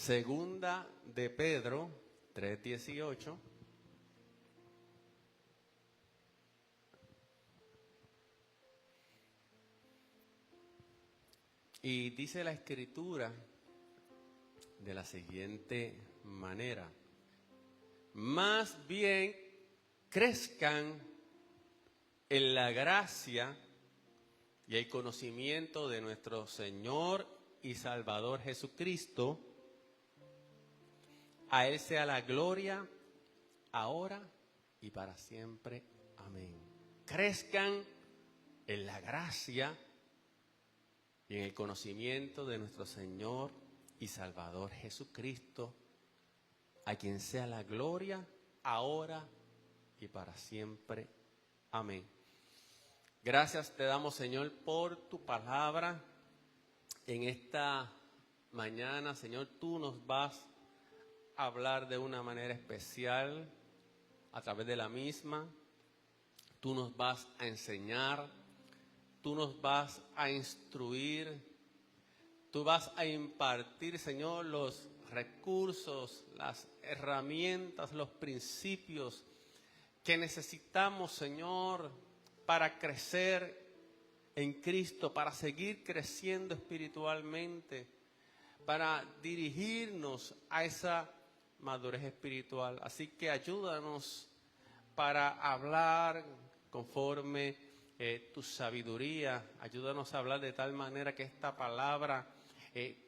Segunda de Pedro 3:18. Y dice la Escritura de la siguiente manera: más bien crezcan en la gracia y el conocimiento de nuestro Señor y Salvador Jesucristo. A Él sea la gloria, ahora y para siempre. Amén. Crezcan en la gracia y en el conocimiento de nuestro Señor y Salvador Jesucristo, a quien sea la gloria, ahora y para siempre. Amén. Gracias te damos, Señor, por tu palabra. En esta mañana, Señor, tú nos vas a hablar de una manera especial a través de la misma. Tú nos vas a enseñar, tú nos vas a instruir, tú vas a impartir, Señor, los recursos, las herramientas, los principios que necesitamos, Señor, para crecer en Cristo, para seguir creciendo espiritualmente, para dirigirnos a esa madurez espiritual. Así que ayúdanos para hablar conforme tu sabiduría. Ayúdanos a hablar de tal manera que esta palabra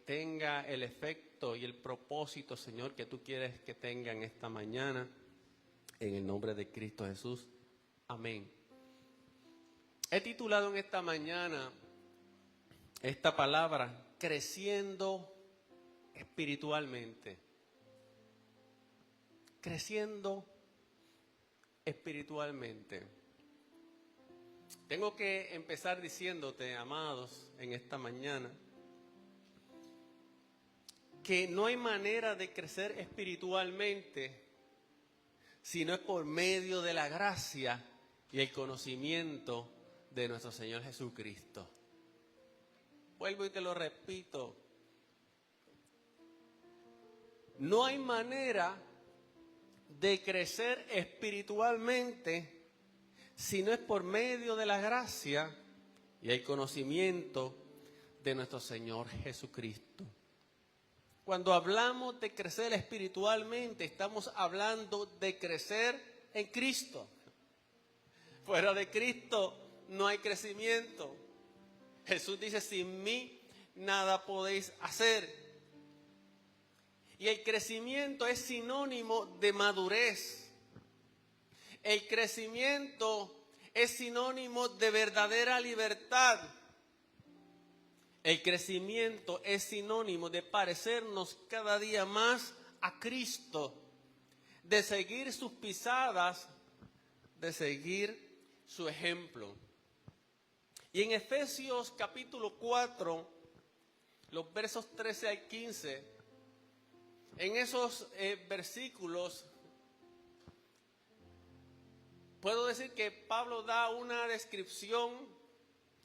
tenga el efecto y el propósito, Señor, que tú quieres que tenga en esta mañana. En el nombre de Cristo Jesús. Amén. He titulado en esta mañana esta palabra: creciendo espiritualmente. Creciendo espiritualmente. Tengo que empezar diciéndote, amados, en esta mañana, que no hay manera de crecer espiritualmente si no es por medio de la gracia y el conocimiento de nuestro Señor Jesucristo. Vuelvo y te lo repito. No hay manera de crecer espiritualmente si no es por medio de la gracia y el conocimiento de nuestro Señor Jesucristo. Cuando hablamos de crecer espiritualmente, estamos hablando de crecer en Cristo. Fuera de Cristo no hay crecimiento. Jesús dice: sin mí nada podéis hacer. Y el crecimiento es sinónimo de madurez. El crecimiento es sinónimo de verdadera libertad. El crecimiento es sinónimo de parecernos cada día más a Cristo, de seguir sus pisadas, de seguir su ejemplo. Y en Efesios capítulo 4, los versos 13 al 15, en esos versículos, puedo decir que Pablo da una descripción,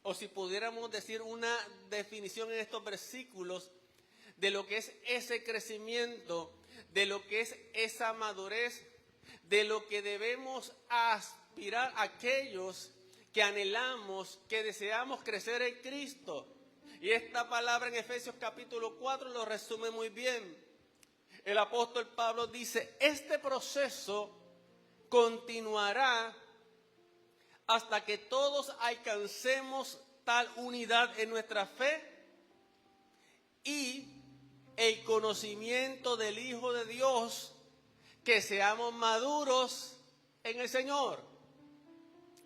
o si pudiéramos decir una definición en estos versículos, de lo que es ese crecimiento, de lo que es esa madurez, de lo que debemos aspirar a aquellos que anhelamos, que deseamos crecer en Cristo. Y esta palabra en Efesios capítulo 4 lo resume muy bien. El apóstol Pablo dice: este proceso continuará hasta que todos alcancemos tal unidad en nuestra fe y el conocimiento del Hijo de Dios, que seamos maduros en el Señor.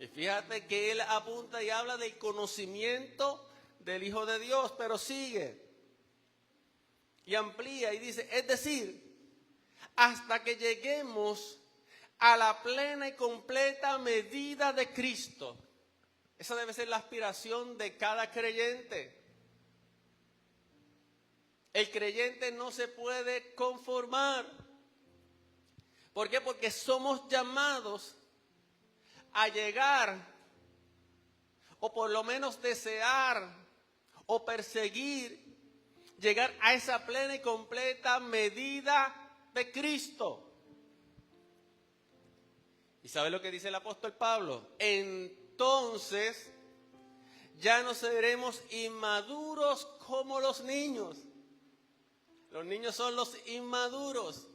Y fíjate que él apunta y habla del conocimiento del Hijo de Dios, pero sigue y amplía y dice: es decir, hasta que lleguemos a la plena y completa medida de Cristo. Esa debe ser la aspiración de cada creyente. El creyente no se puede conformar. ¿Por qué? Porque somos llamados a llegar, o por lo menos desear, o perseguir llegar a esa plena y completa medida de Cristo. ¿Y sabe lo que dice el apóstol Pablo? Entonces ya no seremos inmaduros como los niños. Los niños son los inmaduros.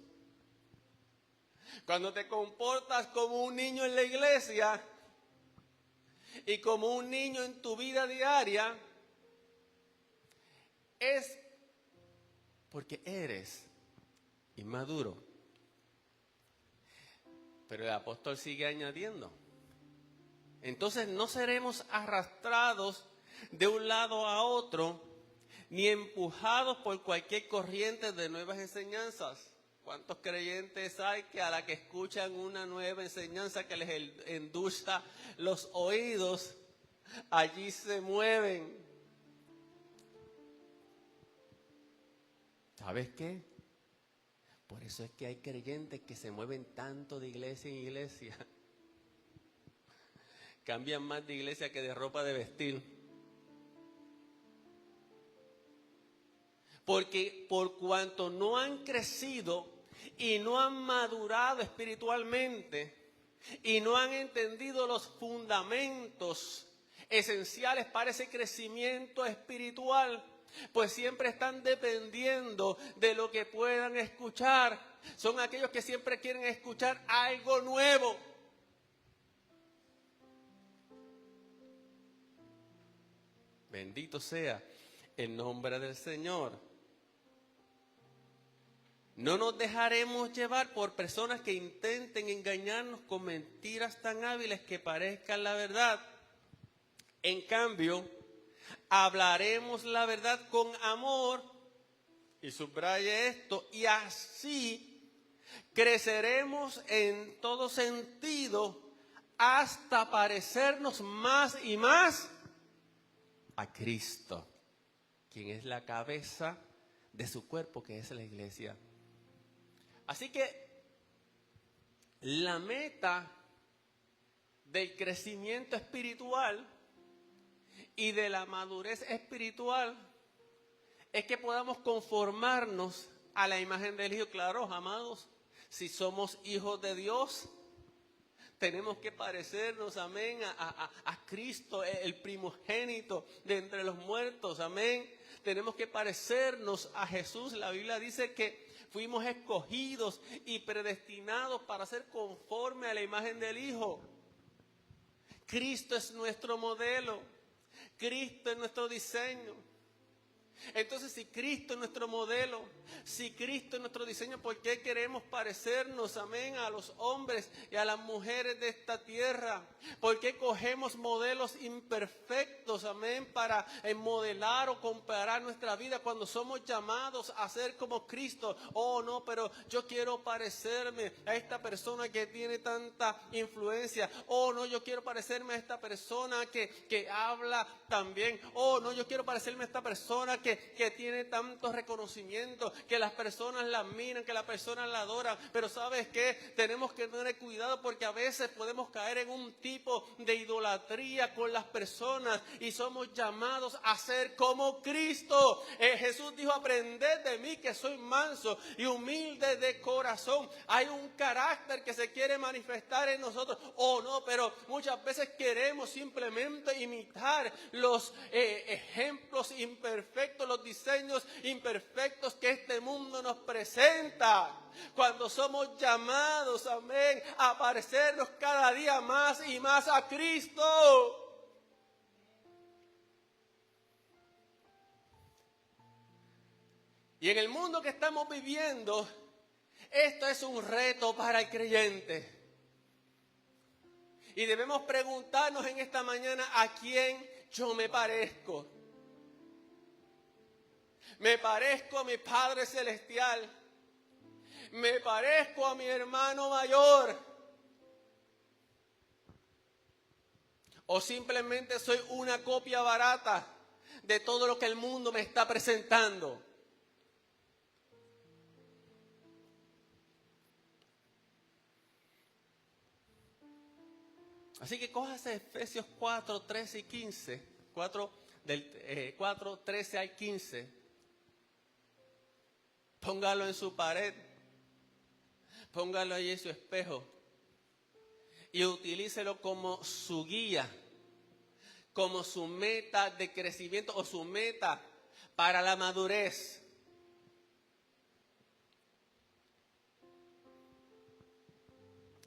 Cuando te comportas como un niño en la iglesia y como un niño en tu vida diaria, es porque eres inmaduro. Pero el apóstol sigue añadiendo. Entonces no seremos arrastrados de un lado a otro, ni empujados por cualquier corriente de nuevas enseñanzas. ¿Cuántos creyentes hay que a la que escuchan una nueva enseñanza que les endulza los oídos, allí se mueven? ¿Sabes qué? Por eso es que hay creyentes que se mueven tanto de iglesia en iglesia. Cambian más de iglesia que de ropa de vestir. Porque por cuanto no han crecido y no han madurado espiritualmente y no han entendido los fundamentos esenciales para ese crecimiento espiritual, pues siempre están dependiendo de lo que puedan escuchar. Son aquellos que siempre quieren escuchar algo nuevo. Bendito sea el nombre del Señor. No nos dejaremos llevar por personas que intenten engañarnos con mentiras tan hábiles que parezcan la verdad. En cambio, hablaremos la verdad con amor, y subraye esto, y así creceremos en todo sentido hasta parecernos más y más a Cristo, quien es la cabeza de su cuerpo, que es la iglesia. Así que la meta del crecimiento espiritual y de la madurez espiritual es que podamos conformarnos a la imagen del Hijo. Claro, amados, si somos hijos de Dios, tenemos que parecernos, amén, a Cristo, el primogénito de entre los muertos, amén. Tenemos que parecernos a Jesús. La Biblia dice que fuimos escogidos y predestinados para ser conforme a la imagen del Hijo. Cristo es nuestro modelo. Cristo es nuestro diseño. Entonces, si Cristo es nuestro modelo, si Cristo es nuestro diseño, ¿por qué queremos parecernos, amén, a los hombres y a las mujeres de esta tierra? ¿Por qué cogemos modelos imperfectos, amén, para modelar o comparar nuestra vida cuando somos llamados a ser como Cristo? Oh, no, pero yo quiero parecerme a esta persona que tiene tanta influencia. Oh, no, yo quiero parecerme a esta persona que habla tan bien. Oh, no, yo quiero parecerme a esta persona que tiene tanto reconocimiento, que las personas la admiran, que las personas la adoran. Pero ¿sabes qué? Tenemos que tener cuidado, porque a veces podemos caer en un tipo de idolatría con las personas y somos llamados a ser como Cristo. Jesús dijo: aprended de mí, que soy manso y humilde de corazón. Hay un carácter que se quiere manifestar en nosotros. Oh, no, pero muchas veces queremos simplemente imitar los ejemplos imperfectos, los diseños imperfectos que este mundo nos presenta, cuando somos llamados, amén, a parecernos cada día más y más a Cristo. Y en el mundo que estamos viviendo, esto es un reto para el creyente. Y debemos preguntarnos en esta mañana: ¿a quién yo me parezco? ¿Me parezco a mi Padre Celestial? ¿Me parezco a mi hermano mayor? ¿O simplemente soy una copia barata de todo lo que el mundo me está presentando? Así que cójase Efesios 4, 13 y 15, 4, 13 al 15. póngalo en su pared, póngalo ahí en su espejo y utilícelo como su guía, como su meta de crecimiento o su meta para la madurez.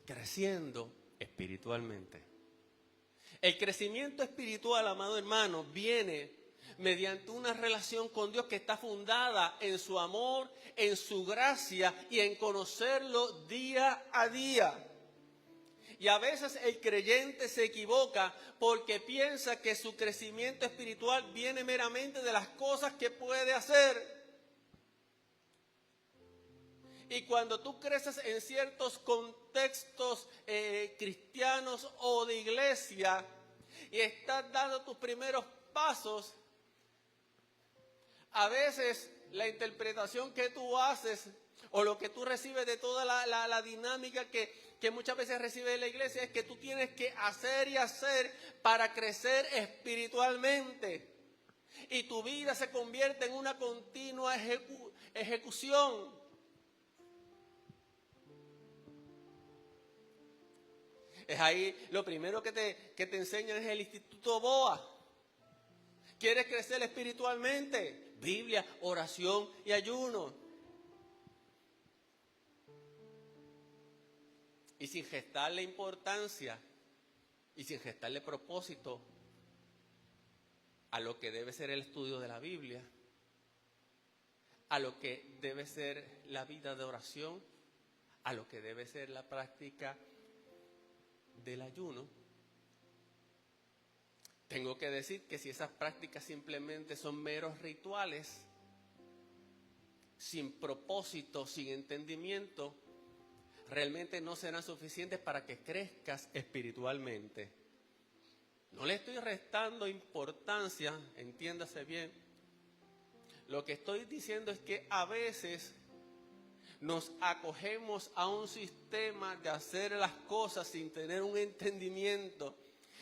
Creciendo espiritualmente. El crecimiento espiritual, amado hermano, viene mediante una relación con Dios que está fundada en su amor, en su gracia y en conocerlo día a día. Y a veces el creyente se equivoca porque piensa que su crecimiento espiritual viene meramente de las cosas que puede hacer. Y cuando tú creces en ciertos contextos cristianos o de iglesia y estás dando tus primeros pasos, a veces la interpretación que tú haces o lo que tú recibes de toda la dinámica que muchas veces recibe de la iglesia es que tú tienes que hacer y hacer para crecer espiritualmente. Y tu vida se convierte en una continua ejecución. Es ahí lo primero que te enseñan es el Instituto BOA. ¿Quieres crecer espiritualmente? Biblia, oración y ayuno. Y sin gestarle importancia y sin gestarle propósito a lo que debe ser el estudio de la Biblia, a lo que debe ser la vida de oración, a lo que debe ser la práctica del ayuno, tengo que decir que si esas prácticas simplemente son meros rituales, sin propósito, sin entendimiento, realmente no serán suficientes para que crezcas espiritualmente. No le estoy restando importancia, entiéndase bien. Lo que estoy diciendo es que a veces nos acogemos a un sistema de hacer las cosas sin tener un entendimiento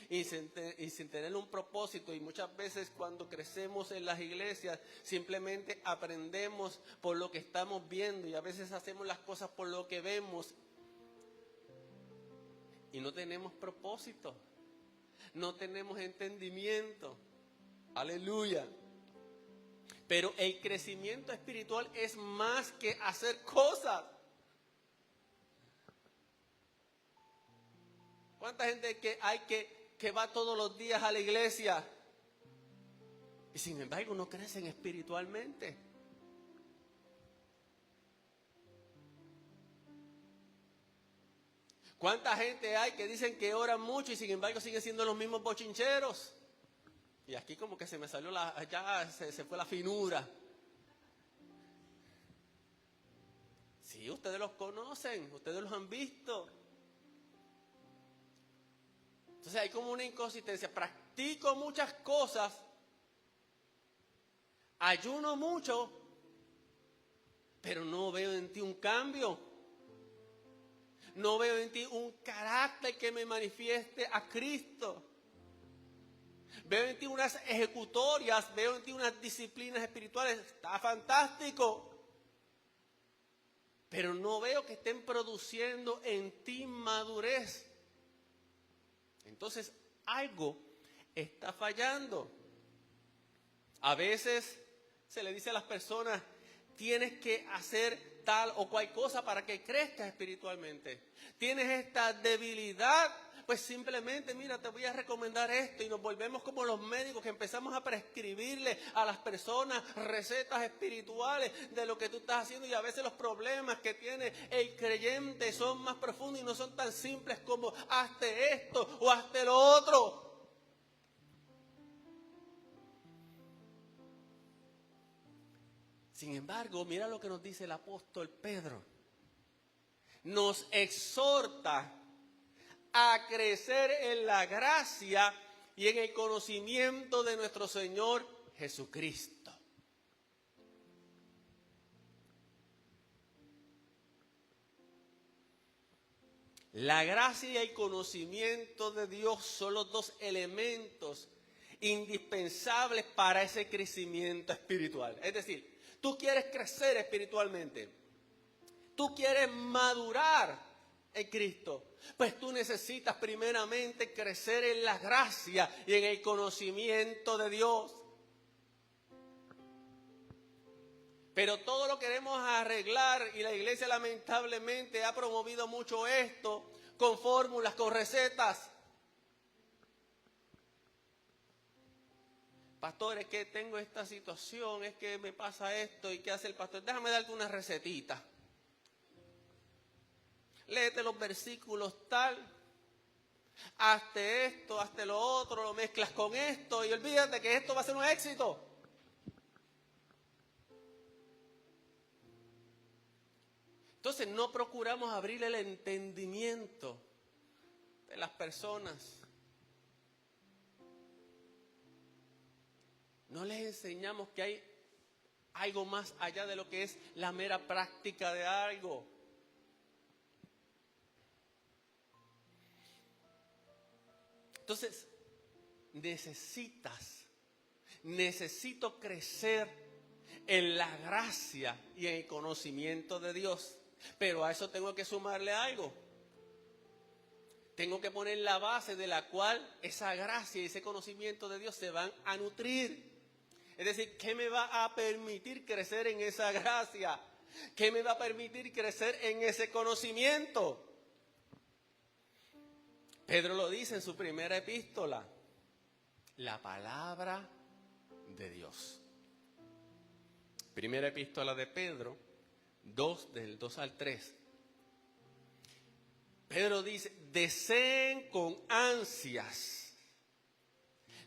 y sin tener un propósito. Y muchas veces cuando crecemos en las iglesias simplemente aprendemos por lo que estamos viendo y a veces hacemos las cosas por lo que vemos y no tenemos propósito, no tenemos entendimiento. Aleluya. Pero el crecimiento espiritual es más que hacer cosas. ¿Cuánta gente hay que va todos los días a la iglesia y sin embargo no crecen espiritualmente? ¿Cuánta gente hay que dicen que oran mucho y sin embargo siguen siendo los mismos bochincheros? Y aquí como que se me salió ya se fue la finura. Sí, ustedes los conocen, ustedes los han visto. Entonces hay como una inconsistencia. Practico muchas cosas, ayuno mucho, pero no veo en ti un cambio. No veo en ti un carácter que me manifieste a Cristo. Veo en ti unas ejecutorias, veo en ti unas disciplinas espirituales. Está fantástico. Pero no veo que estén produciendo en ti madurez. Entonces, algo está fallando. A veces se le dice a las personas, tienes que hacer tal o cual cosa para que crezcas espiritualmente. Tienes esta debilidad, pues simplemente, mira, te voy a recomendar esto. Y nos volvemos como los médicos que empezamos a prescribirle a las personas recetas espirituales de lo que tú estás haciendo. Y a veces los problemas que tiene el creyente son más profundos y no son tan simples como hazte esto o hazte lo otro. Sin embargo, mira lo que nos dice el apóstol Pedro. Nos exhorta a crecer en la gracia y en el conocimiento de nuestro Señor Jesucristo. La gracia y el conocimiento de Dios son los dos elementos indispensables para ese crecimiento espiritual. Es decir, Tú quieres crecer espiritualmente. Tú quieres madurar en Cristo. Pues tú necesitas primeramente crecer en la gracia y en el conocimiento de Dios. Pero todo lo queremos arreglar y la iglesia lamentablemente ha promovido mucho esto con fórmulas, con recetas. Pastor, es que tengo esta situación, es que me pasa esto, ¿y qué hace el pastor? Déjame darte una recetita. Léete los versículos tal, hazte esto, hazte lo otro, lo mezclas con esto y olvídate que esto va a ser un éxito. Entonces no procuramos abrir el entendimiento de las personas. No les enseñamos que hay algo más allá de lo que es la mera práctica de algo. Entonces, necesito crecer en la gracia y en el conocimiento de Dios. Pero a eso tengo que sumarle algo. Tengo que poner la base de la cual esa gracia y ese conocimiento de Dios se van a nutrir. Es decir, ¿qué me va a permitir crecer en esa gracia? ¿Qué me va a permitir crecer en ese conocimiento? Pedro lo dice en su primera epístola, la palabra de Dios. Primera epístola de Pedro, 2, del 2 al 3. Pedro dice, deseen con ansias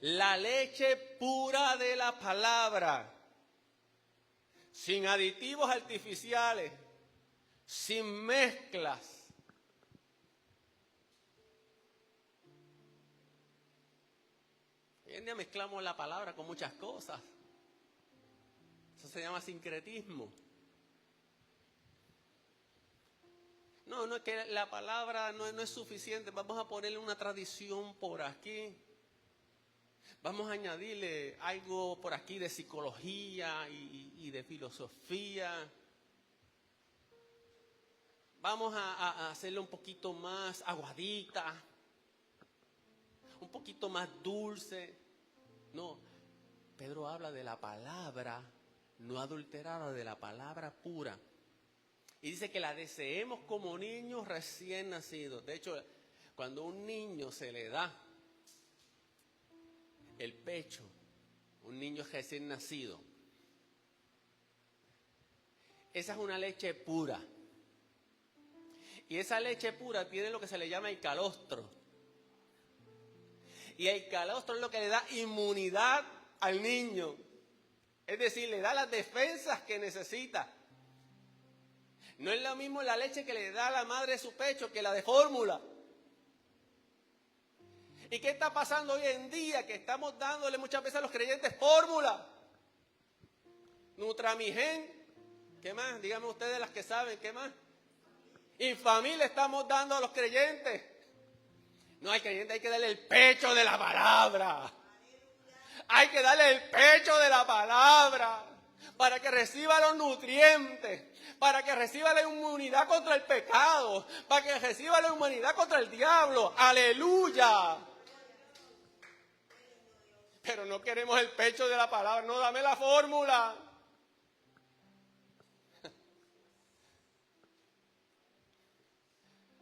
la leche pura de la palabra, sin aditivos artificiales, sin mezclas. Hoy en día mezclamos la palabra con muchas cosas. Eso se llama sincretismo. No es que la palabra no es suficiente. Vamos a ponerle una tradición por aquí. Vamos a añadirle algo por aquí de psicología y de filosofía. Vamos a hacerle un poquito más aguadita, un poquito más dulce. No, Pedro habla de la palabra no adulterada, de la palabra pura. Y dice que la deseemos como niños recién nacidos. De hecho, cuando a un niño se le da el pecho, un niño recién nacido, esa es una leche pura. Y esa leche pura tiene lo que se le llama el calostro. Y el calostro es lo que le da inmunidad al niño. Es decir, le da las defensas que necesita. No es lo mismo la leche que le da la madre de su pecho que la de fórmula. ¿Y qué está pasando hoy en día? Que estamos dándole muchas veces a los creyentes fórmula. Nutramigen. ¿Qué más? Díganme ustedes las que saben. ¿Qué más? Infamil estamos dando a los creyentes. No, al creyente hay que darle el pecho de la palabra. Hay que darle el pecho de la palabra para que reciba los nutrientes, para que reciba la inmunidad contra el pecado, para que reciba la inmunidad contra el diablo. ¡Aleluya! Pero no queremos el pecho de la palabra. No, dame la fórmula.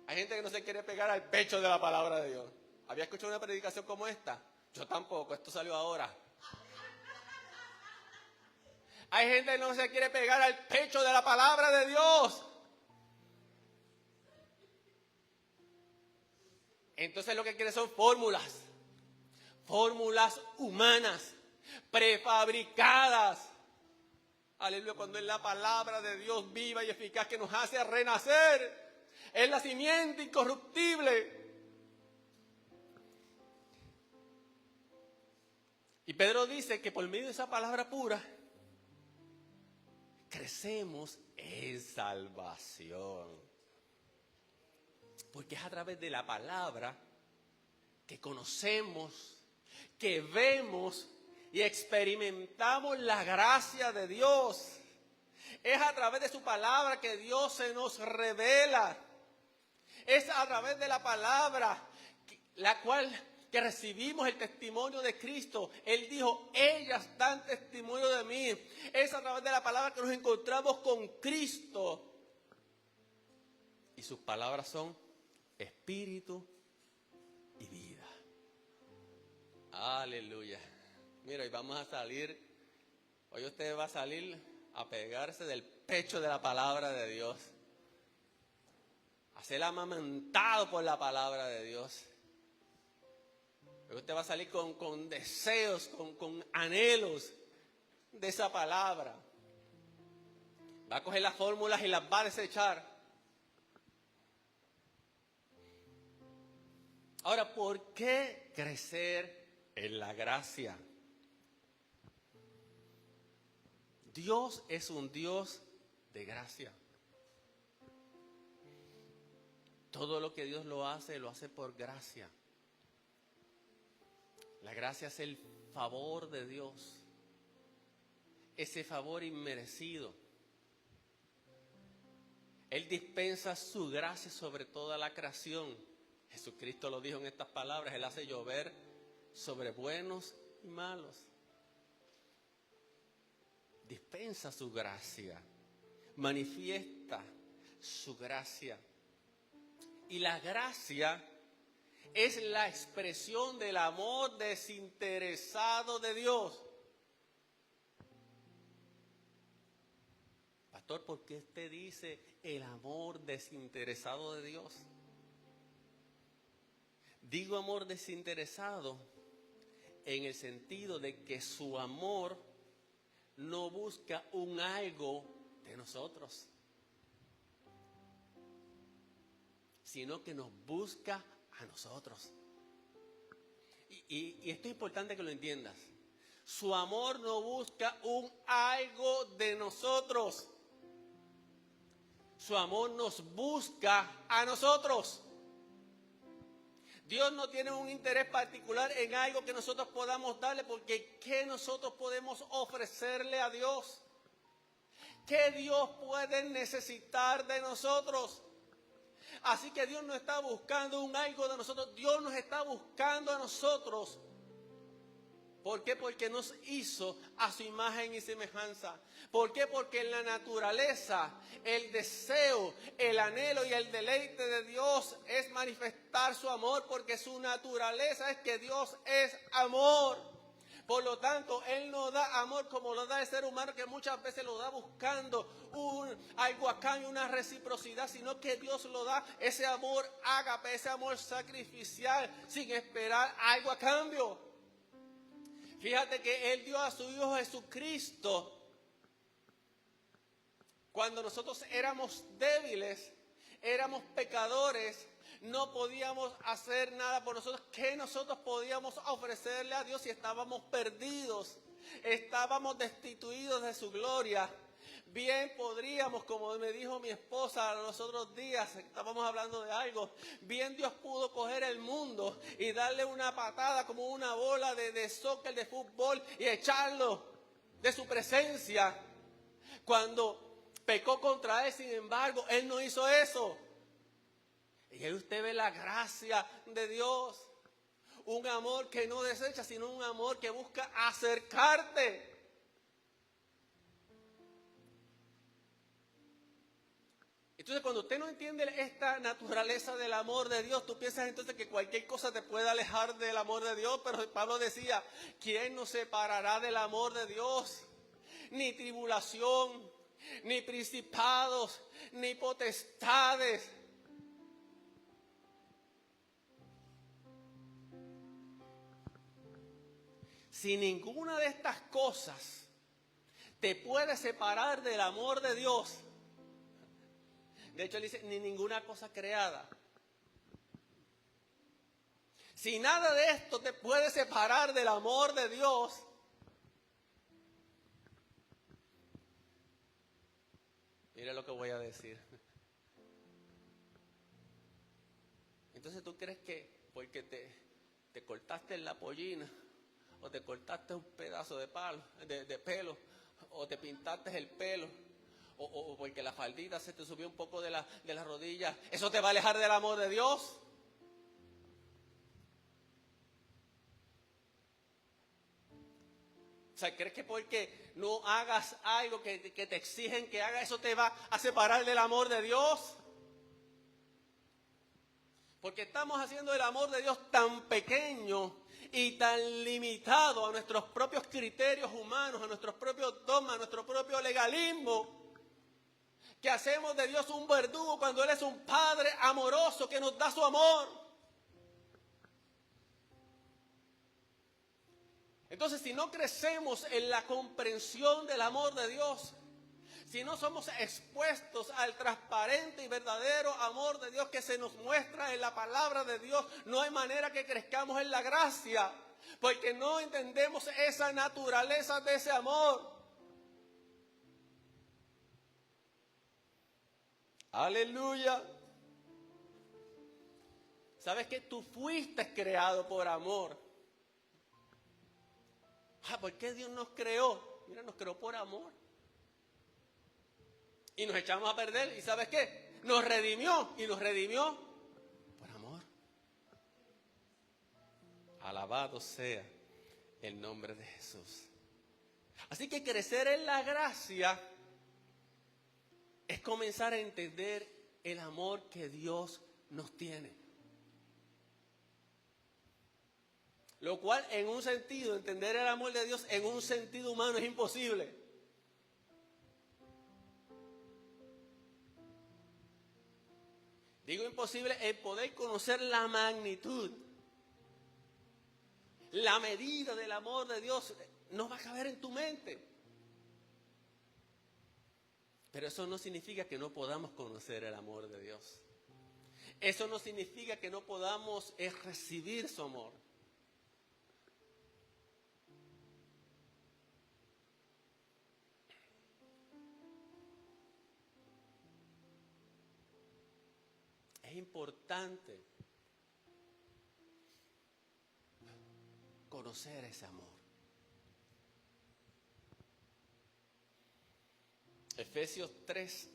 Hay gente que no se quiere pegar al pecho de la palabra de Dios. ¿Había escuchado una predicación como esta? Yo tampoco, esto salió ahora. Hay gente que no se quiere pegar al pecho de la palabra de Dios. Entonces lo que quiere son fórmulas. Fórmulas humanas, prefabricadas. Aleluya, cuando es la palabra de Dios viva y eficaz que nos hace renacer. Es la simiente incorruptible. Y Pedro dice que por medio de esa palabra pura, crecemos en salvación. Porque es a través de la palabra que conocemos, que vemos y experimentamos la gracia de Dios. Es a través de su palabra que Dios se nos revela. Es a través de la palabra la cual que recibimos el testimonio de Cristo. Él dijo, ellas dan testimonio de mí. Es a través de la palabra que nos encontramos con Cristo. Y sus palabras son espíritu y vida. Aleluya. Mira, hoy vamos a salir, hoy usted va a salir a pegarse del pecho de la palabra de Dios. A ser amamantado por la palabra de Dios. Hoy usted va a salir con deseos, con anhelos de esa palabra. Va a coger las fórmulas y las va a desechar. Ahora, ¿por qué crecer en la gracia? Dios es un Dios de gracia. Todo lo que Dios lo hace por gracia. La gracia es el favor de Dios. Ese favor inmerecido. Él dispensa su gracia sobre toda la creación. Jesucristo lo dijo en estas palabras, Él hace llover sobre buenos y malos. Dispensa su gracia, manifiesta su gracia. Y la gracia es la expresión del amor desinteresado de Dios. Pastor, ¿por qué usted dice el amor desinteresado de Dios? Digo amor desinteresado en el sentido de que su amor no busca un algo de nosotros, sino que nos busca a nosotros. Y esto es importante que lo entiendas. Su amor no busca un algo de nosotros. Su amor nos busca a nosotros. Dios no tiene un interés particular en algo que nosotros podamos darle, porque ¿qué nosotros podemos ofrecerle a Dios? ¿Qué Dios puede necesitar de nosotros? Así que Dios no está buscando un algo de nosotros, Dios nos está buscando a nosotros. ¿Por qué? Porque nos hizo a su imagen y semejanza. ¿Por qué? Porque en la naturaleza, el deseo, el anhelo y el deleite de Dios es manifestar su amor, porque su naturaleza es que Dios es amor. Por lo tanto, Él no da amor como lo da el ser humano, que muchas veces lo da buscando algo a cambio, una reciprocidad, sino que Dios lo da ese amor ágape, ese amor sacrificial, sin esperar algo a cambio. Fíjate que Él dio a su Hijo Jesucristo cuando nosotros éramos débiles, éramos pecadores, no podíamos hacer nada por nosotros. ¿Qué nosotros podíamos ofrecerle a Dios si estábamos perdidos? Estábamos destituidos de su gloria. Bien podríamos, como me dijo mi esposa los otros días, estábamos hablando de algo, bien Dios pudo coger el mundo y darle una patada como una bola de soccer, de fútbol, y echarlo de su presencia. Cuando pecó contra Él, sin embargo, Él no hizo eso. Y ahí usted ve la gracia de Dios. Un amor que no desecha, sino un amor que busca acercarte. Entonces, cuando usted no entiende esta naturaleza del amor de Dios, tú piensas entonces que cualquier cosa te puede alejar del amor de Dios. Pero Pablo decía, ¿quién nos separará del amor de Dios? Ni tribulación, ni principados, ni potestades. Si ninguna de estas cosas te puede separar del amor de Dios. De hecho, él dice, ni ninguna cosa creada. Si nada de esto te puede separar del amor de Dios, mira lo que voy a decir. Entonces, ¿tú crees que porque te cortaste la pollina, o te cortaste un pedazo de pelo, o te pintaste el pelo, o porque la faldita se te subió un poco de la rodilla, ¿eso te va a alejar del amor de Dios? O sea, ¿crees que porque no hagas algo que te exigen que hagas, eso te va a separar del amor de Dios? Porque estamos haciendo el amor de Dios tan pequeño y tan limitado a nuestros propios criterios humanos, a nuestros propios dogmas, a nuestro propio legalismo, que hacemos de Dios un verdugo cuando Él es un Padre amoroso que nos da su amor. Entonces, si no crecemos en la comprensión del amor de Dios, si no somos expuestos al transparente y verdadero amor de Dios que se nos muestra en la palabra de Dios, no hay manera que crezcamos en la gracia, porque no entendemos esa naturaleza de ese amor. Aleluya. ¿Sabes que tú fuiste creado por amor? ¿Por qué Dios nos creó? Mira, nos creó por amor. Y nos echamos a perder. ¿Y sabes qué? Nos redimió. Y nos redimió por amor. Alabado sea el nombre de Jesús. Así que crecer en la gracia es comenzar a entender el amor que Dios nos tiene. Lo cual, en un sentido, entender el amor de Dios en un sentido humano es imposible. Digo imposible el poder conocer la magnitud, la medida del amor de Dios no va a caber en tu mente. Pero eso no significa que no podamos conocer el amor de Dios. Eso no significa que no podamos recibir su amor. Es importante conocer ese amor. Efesios 3,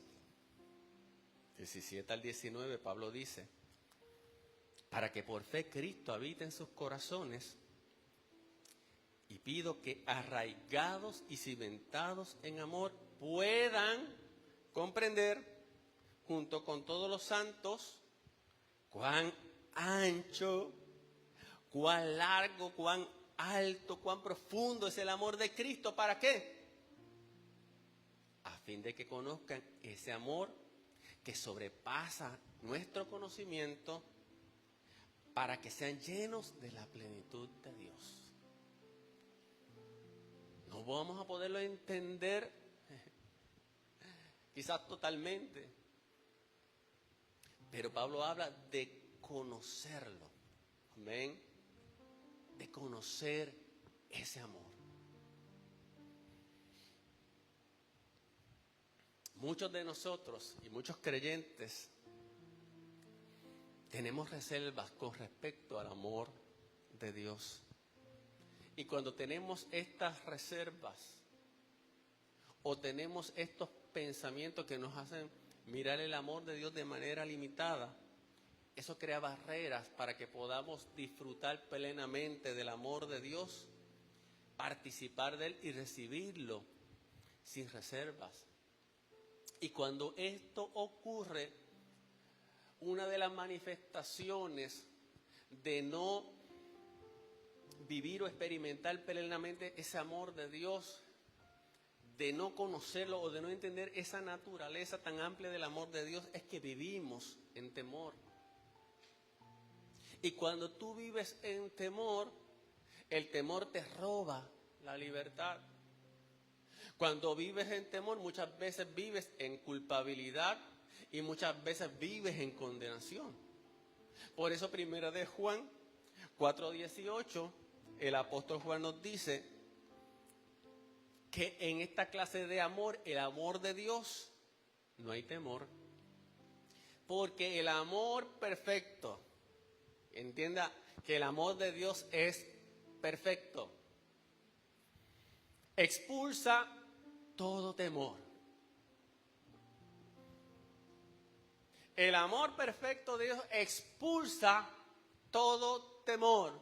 17 al 19, Pablo dice: para que por fe Cristo habite en sus corazones, y pido que arraigados y cimentados en amor puedan comprender junto con todos los santos cuán ancho, cuán largo, cuán alto, cuán profundo es el amor de Cristo. ¿Para qué? A fin de que conozcan ese amor que sobrepasa nuestro conocimiento, para que sean llenos de la plenitud de Dios. No vamos a poderlo entender quizás totalmente, pero Pablo habla de conocerlo. Amén. De conocer ese amor. Muchos de nosotros y muchos creyentes tenemos reservas con respecto al amor de Dios. Y cuando tenemos estas reservas o tenemos estos pensamientos que nos hacen mirar el amor de Dios de manera limitada, eso crea barreras para que podamos disfrutar plenamente del amor de Dios, participar de Él y recibirlo sin reservas. Y cuando esto ocurre, una de las manifestaciones de no vivir o experimentar plenamente ese amor de Dios, de no conocerlo o de no entender esa naturaleza tan amplia del amor de Dios, es que vivimos en temor. Y cuando tú vives en temor, el temor te roba la libertad. Cuando vives en temor, muchas veces vives en culpabilidad y muchas veces vives en condenación. Por eso, primera de Juan 4:18, el apóstol Juan nos dice que en esta clase de amor, el amor de Dios, no hay temor. Porque el amor perfecto, entienda que el amor de Dios es perfecto, expulsa todo temor. El amor perfecto de Dios expulsa todo temor.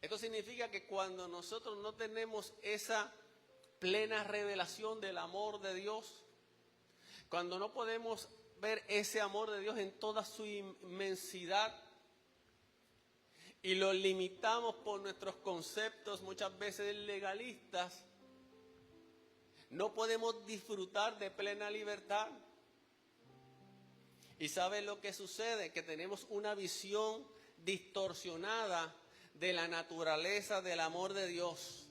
Esto significa que cuando nosotros no tenemos esa plena revelación del amor de Dios, cuando no podemos ver ese amor de Dios en toda su inmensidad y lo limitamos por nuestros conceptos muchas veces legalistas, no podemos disfrutar de plena libertad. ¿Y sabe lo que sucede? Que tenemos una visión distorsionada de la naturaleza del amor de Dios.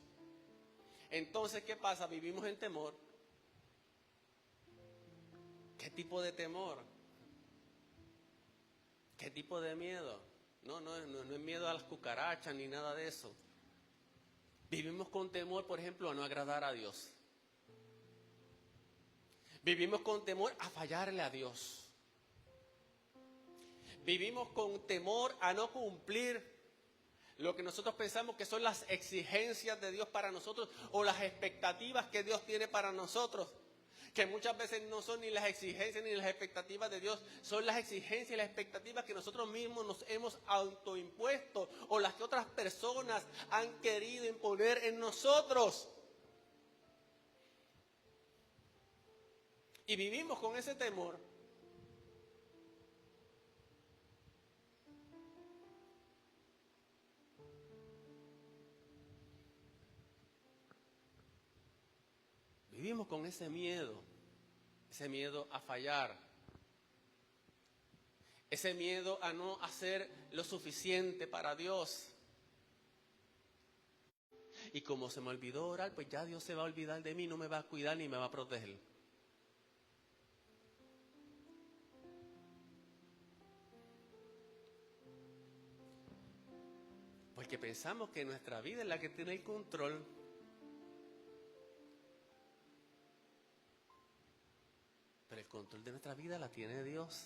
Entonces, ¿qué pasa? Vivimos en temor. ¿Qué tipo de temor? ¿Qué tipo de miedo? No es miedo a las cucarachas ni nada de eso. Vivimos con temor, por ejemplo, a no agradar a Dios. Vivimos con temor a fallarle a Dios. Vivimos con temor a no cumplir lo que nosotros pensamos que son las exigencias de Dios para nosotros o las expectativas que Dios tiene para nosotros, que muchas veces no son ni las exigencias ni las expectativas de Dios, son las exigencias y las expectativas que nosotros mismos nos hemos autoimpuesto o las que otras personas han querido imponer en nosotros. Y vivimos con ese temor. Vivimos con ese miedo a fallar, ese miedo a no hacer lo suficiente para Dios. Y como se me olvidó orar, pues ya Dios se va a olvidar de mí, no me va a cuidar ni me va a proteger. Porque pensamos que nuestra vida es la que tiene el control. Pero el control de nuestra vida la tiene Dios.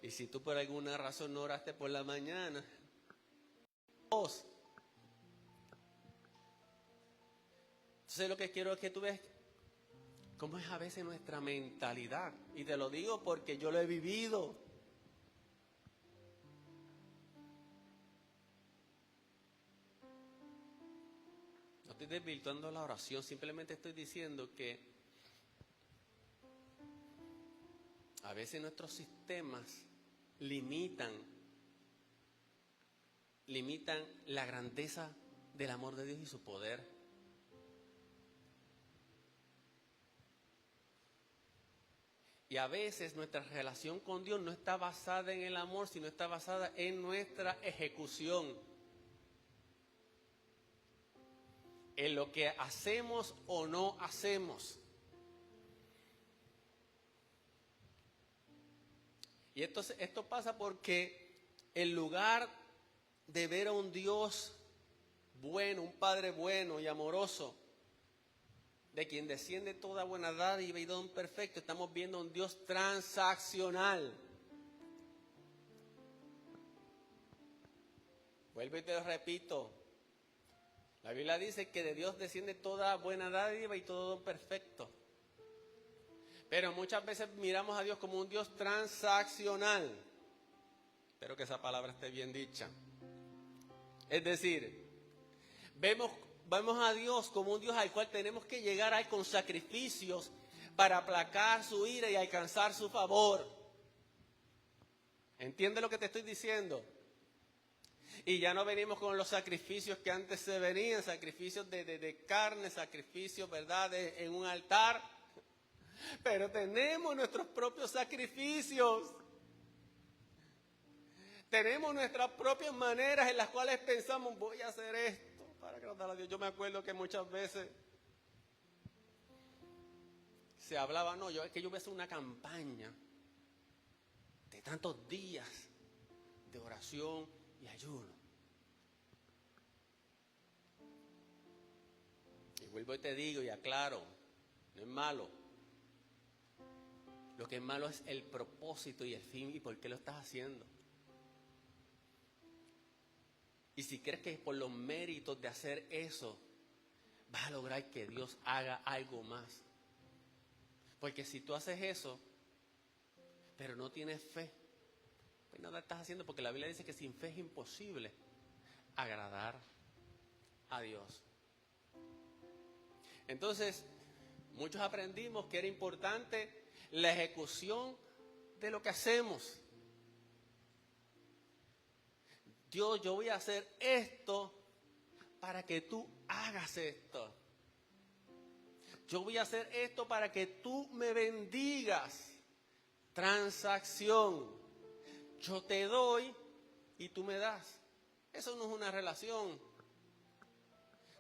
Y si tú por alguna razón no oraste por la mañana, Dios. Entonces lo que quiero es que tú veas cómo es a veces nuestra mentalidad. Y te lo digo porque yo lo he vivido. No estoy desvirtuando la oración, simplemente estoy diciendo que a veces nuestros sistemas limitan la grandeza del amor de Dios y su poder. Y a veces nuestra relación con Dios no está basada en el amor, sino está basada en nuestra ejecución. En lo que hacemos o no hacemos. Y esto pasa porque en lugar de ver a un Dios bueno, un Padre bueno y amoroso, de quien desciende toda buena dádiva y don perfecto, estamos viendo a un Dios transaccional. Vuelvo y te lo repito. La Biblia dice que de Dios desciende toda buena dádiva y todo don perfecto. Pero muchas veces miramos a Dios como un Dios transaccional. Espero que esa palabra esté bien dicha. Es decir, vemos a Dios como un Dios al cual tenemos que llegar a Él con sacrificios para aplacar su ira y alcanzar su favor. ¿Entiendes lo que te estoy diciendo? Y ya no venimos con los sacrificios que antes se venían, sacrificios de carne, sacrificios, ¿verdad?, en un altar. Pero tenemos nuestros propios sacrificios. Tenemos nuestras propias maneras en las cuales pensamos, voy a hacer esto para agradar a Dios. Yo me acuerdo que muchas veces se hablaba, no, es que yo voy a hacer una campaña de tantos días de oración y ayuno. Y vuelvo y te digo y aclaro, no es malo. Lo que es malo es el propósito y el fin y por qué lo estás haciendo. Y si crees que por los méritos de hacer eso vas a lograr que Dios haga algo más, Porque si tú haces eso, pero no tienes fe, pues nada estás haciendo, porque la Biblia dice que sin fe es imposible agradar a Dios. Entonces, muchos aprendimos que era importante la ejecución de lo que hacemos. Dios, yo voy a hacer esto para que tú hagas esto. Yo voy a hacer esto para que tú me bendigas. Transacción. Yo te doy y tú me das. Eso no es una relación.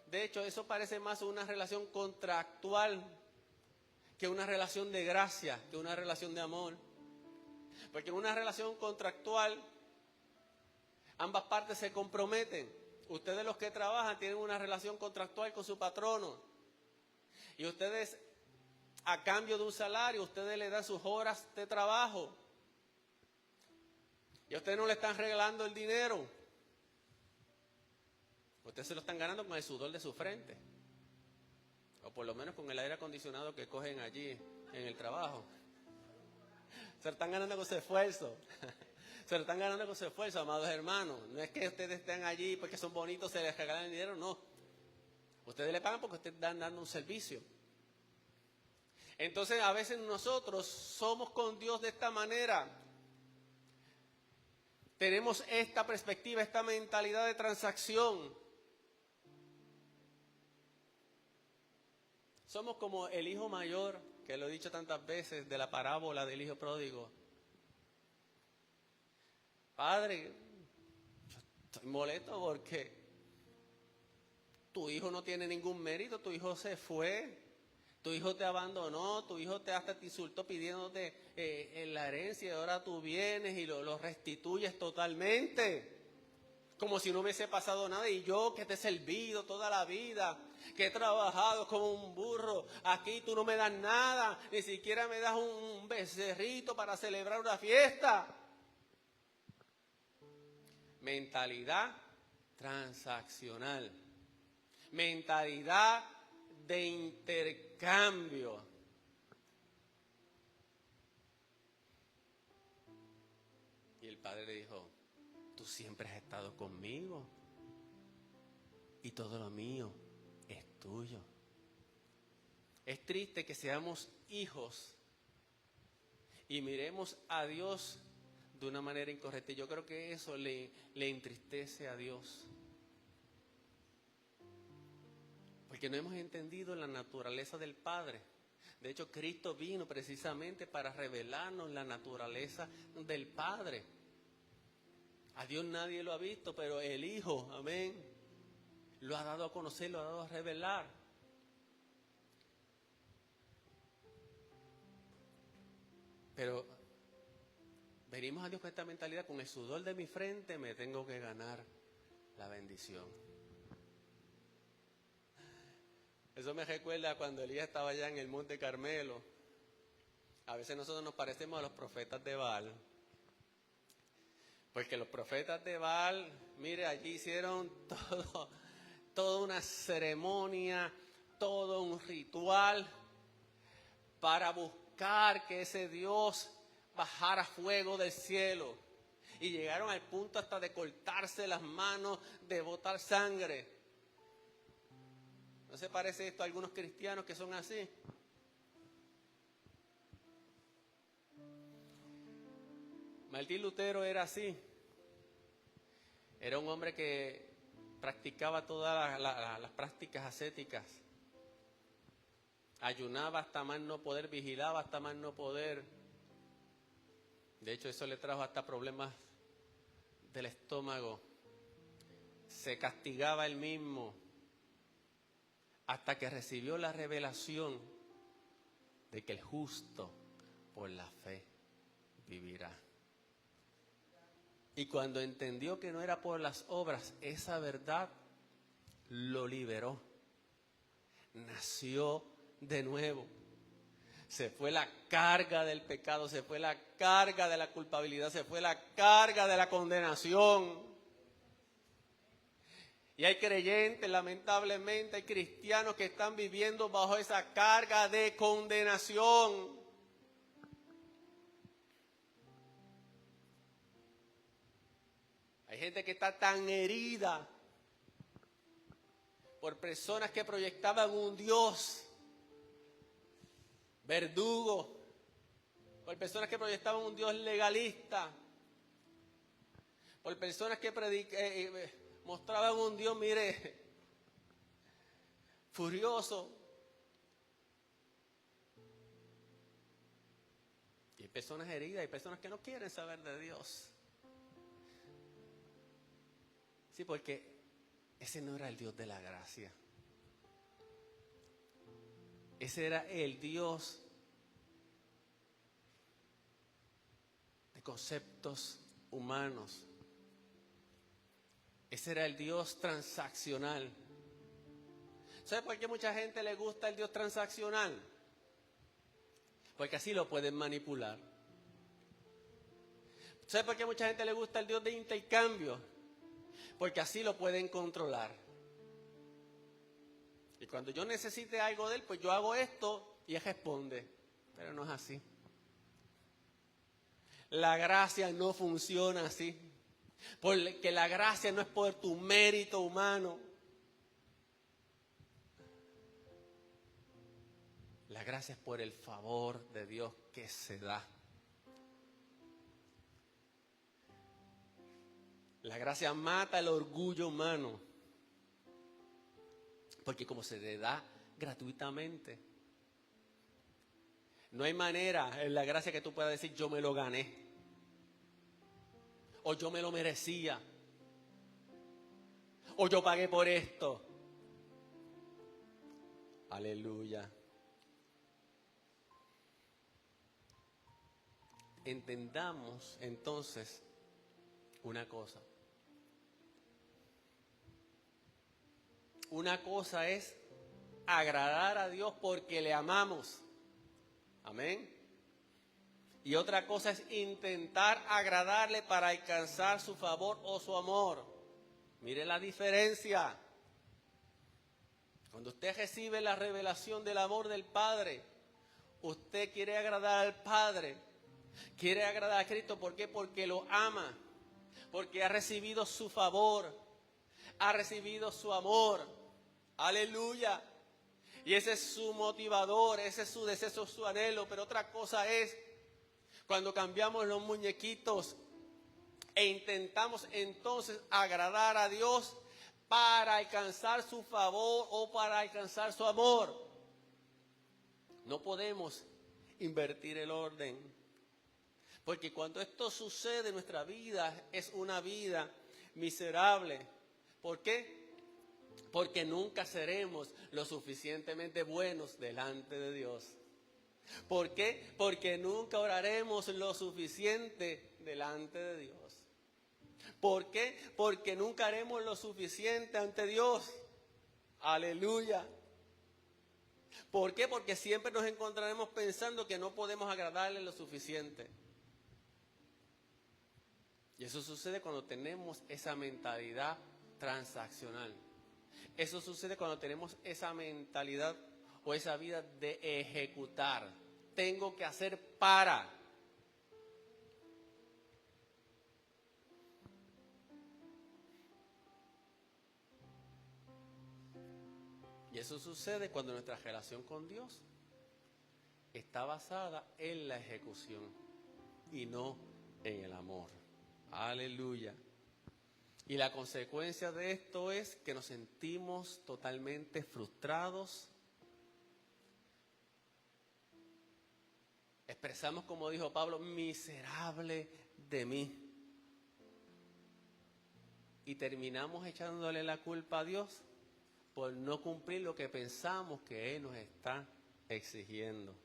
De hecho, eso parece más una relación contractual que una relación de gracia, que una relación de amor. Porque en una relación contractual, ambas partes se comprometen. Ustedes los que trabajan tienen una relación contractual con su patrono. Y ustedes, a cambio de un salario, ustedes le dan sus horas de trabajo. Y a ustedes no le están regalando el dinero. Ustedes se lo están ganando con el sudor de su frente. O por lo menos con el aire acondicionado que cogen allí en el trabajo. Se lo están ganando con su esfuerzo. Se lo están ganando con su esfuerzo, amados hermanos. No es que ustedes estén allí porque son bonitos, se les regalan el dinero, no. Ustedes le pagan porque ustedes están dando un servicio. Entonces, a veces nosotros somos con Dios de esta manera. Tenemos esta perspectiva, esta mentalidad de transacción. Somos como el hijo mayor, que lo he dicho tantas veces, de la parábola del hijo pródigo. Padre, yo estoy molesto porque tu hijo no tiene ningún mérito, tu hijo se fue, tu hijo te abandonó, tu hijo hasta te insultó pidiéndote la herencia y ahora tú vienes y lo restituyes totalmente. Como si no hubiese pasado nada y yo que te he servido toda la vida, que he trabajado como un burro, aquí tú no me das nada, ni siquiera me das un becerrito para celebrar una fiesta. Mentalidad transaccional. Mentalidad de intercambio. Y el padre le dijo, tú siempre has estado conmigo y todo lo mío es tuyo. Es triste que seamos hijos y miremos a Dios de una manera incorrecta. Yo creo que eso le entristece a Dios. Porque no hemos entendido la naturaleza del Padre. De hecho, Cristo vino precisamente para revelarnos la naturaleza del Padre. A Dios nadie lo ha visto, pero el Hijo, amén, lo ha dado a conocer, lo ha dado a revelar. Pero venimos a Dios con esta mentalidad, con el sudor de mi frente me tengo que ganar la bendición. Eso me recuerda cuando Elías estaba allá en el Monte Carmelo. A veces nosotros nos parecemos a los profetas de Baal. Porque los profetas de Baal, mire, allí hicieron toda una ceremonia, todo un ritual para buscar que ese Dios bajara fuego del cielo. Y llegaron al punto hasta de cortarse las manos, de botar sangre. ¿No se parece esto a algunos cristianos que son así? Martín Lutero era así. Era un hombre que practicaba todas las prácticas ascéticas. Ayunaba hasta más no poder, vigilaba hasta más no poder. De hecho, eso le trajo hasta problemas del estómago. Se castigaba él mismo hasta que recibió la revelación de que el justo por la fe vivirá. Y cuando entendió que no era por las obras, esa verdad lo liberó. Nació de nuevo. Se fue la carga del pecado, se fue la carga de la culpabilidad, se fue la carga de la condenación. Y hay creyentes, lamentablemente, hay cristianos que están viviendo bajo esa carga de condenación. Hay gente que está tan herida por personas que proyectaban un Dios verdugo, por personas que proyectaban un Dios legalista, por personas que mostraban un Dios, mire, furioso. Y hay personas heridas, hay personas que no quieren saber de Dios. Sí, porque ese no era el Dios de la gracia. Ese era el Dios de conceptos humanos. Ese era el Dios transaccional. ¿Sabe por qué mucha gente le gusta el Dios transaccional? Porque así lo pueden manipular. ¿Sabe por qué mucha gente le gusta el Dios de intercambio? Porque así lo pueden controlar. Y cuando yo necesite algo de él, pues yo hago esto y él responde. Pero no es así. La gracia no funciona así. Porque la gracia no es por tu mérito humano. La gracia es por el favor de Dios que se da. La gracia mata el orgullo humano. Porque como se le da gratuitamente, no hay manera en la gracia que tú puedas decir yo me lo gané. O yo me lo merecía. O yo pagué por esto. Aleluya. Entendamos entonces una cosa. Una cosa es agradar a Dios porque le amamos. Amén. Y otra cosa es intentar agradarle para alcanzar su favor o su amor. Mire la diferencia. Cuando usted recibe la revelación del amor del Padre, usted quiere agradar al Padre, quiere agradar a Cristo. ¿Por qué? Porque lo ama, porque ha recibido su favor, ha recibido su amor. Aleluya. Y ese es su motivador, ese es su deseo, su anhelo. Pero otra cosa es cuando cambiamos los muñequitos e intentamos entonces agradar a Dios para alcanzar su favor o para alcanzar su amor. No podemos invertir el orden. Porque cuando esto sucede, nuestra vida es una vida miserable. ¿Por qué? Porque nunca seremos lo suficientemente buenos delante de Dios. ¿Por qué? Porque nunca oraremos lo suficiente delante de Dios. ¿Por qué? Porque nunca haremos lo suficiente ante Dios. Aleluya. ¿Por qué? Porque siempre nos encontraremos pensando que no podemos agradarle lo suficiente. Y eso sucede cuando tenemos esa mentalidad transaccional. Eso sucede cuando tenemos esa mentalidad o esa vida de ejecutar. Tengo que hacer para. Y eso sucede cuando nuestra relación con Dios está basada en la ejecución y no en el amor. Aleluya. Y la consecuencia de esto es que nos sentimos totalmente frustrados. Expresamos, como dijo Pablo, miserable de mí. Y terminamos echándole la culpa a Dios por no cumplir lo que pensamos que Él nos está exigiendo.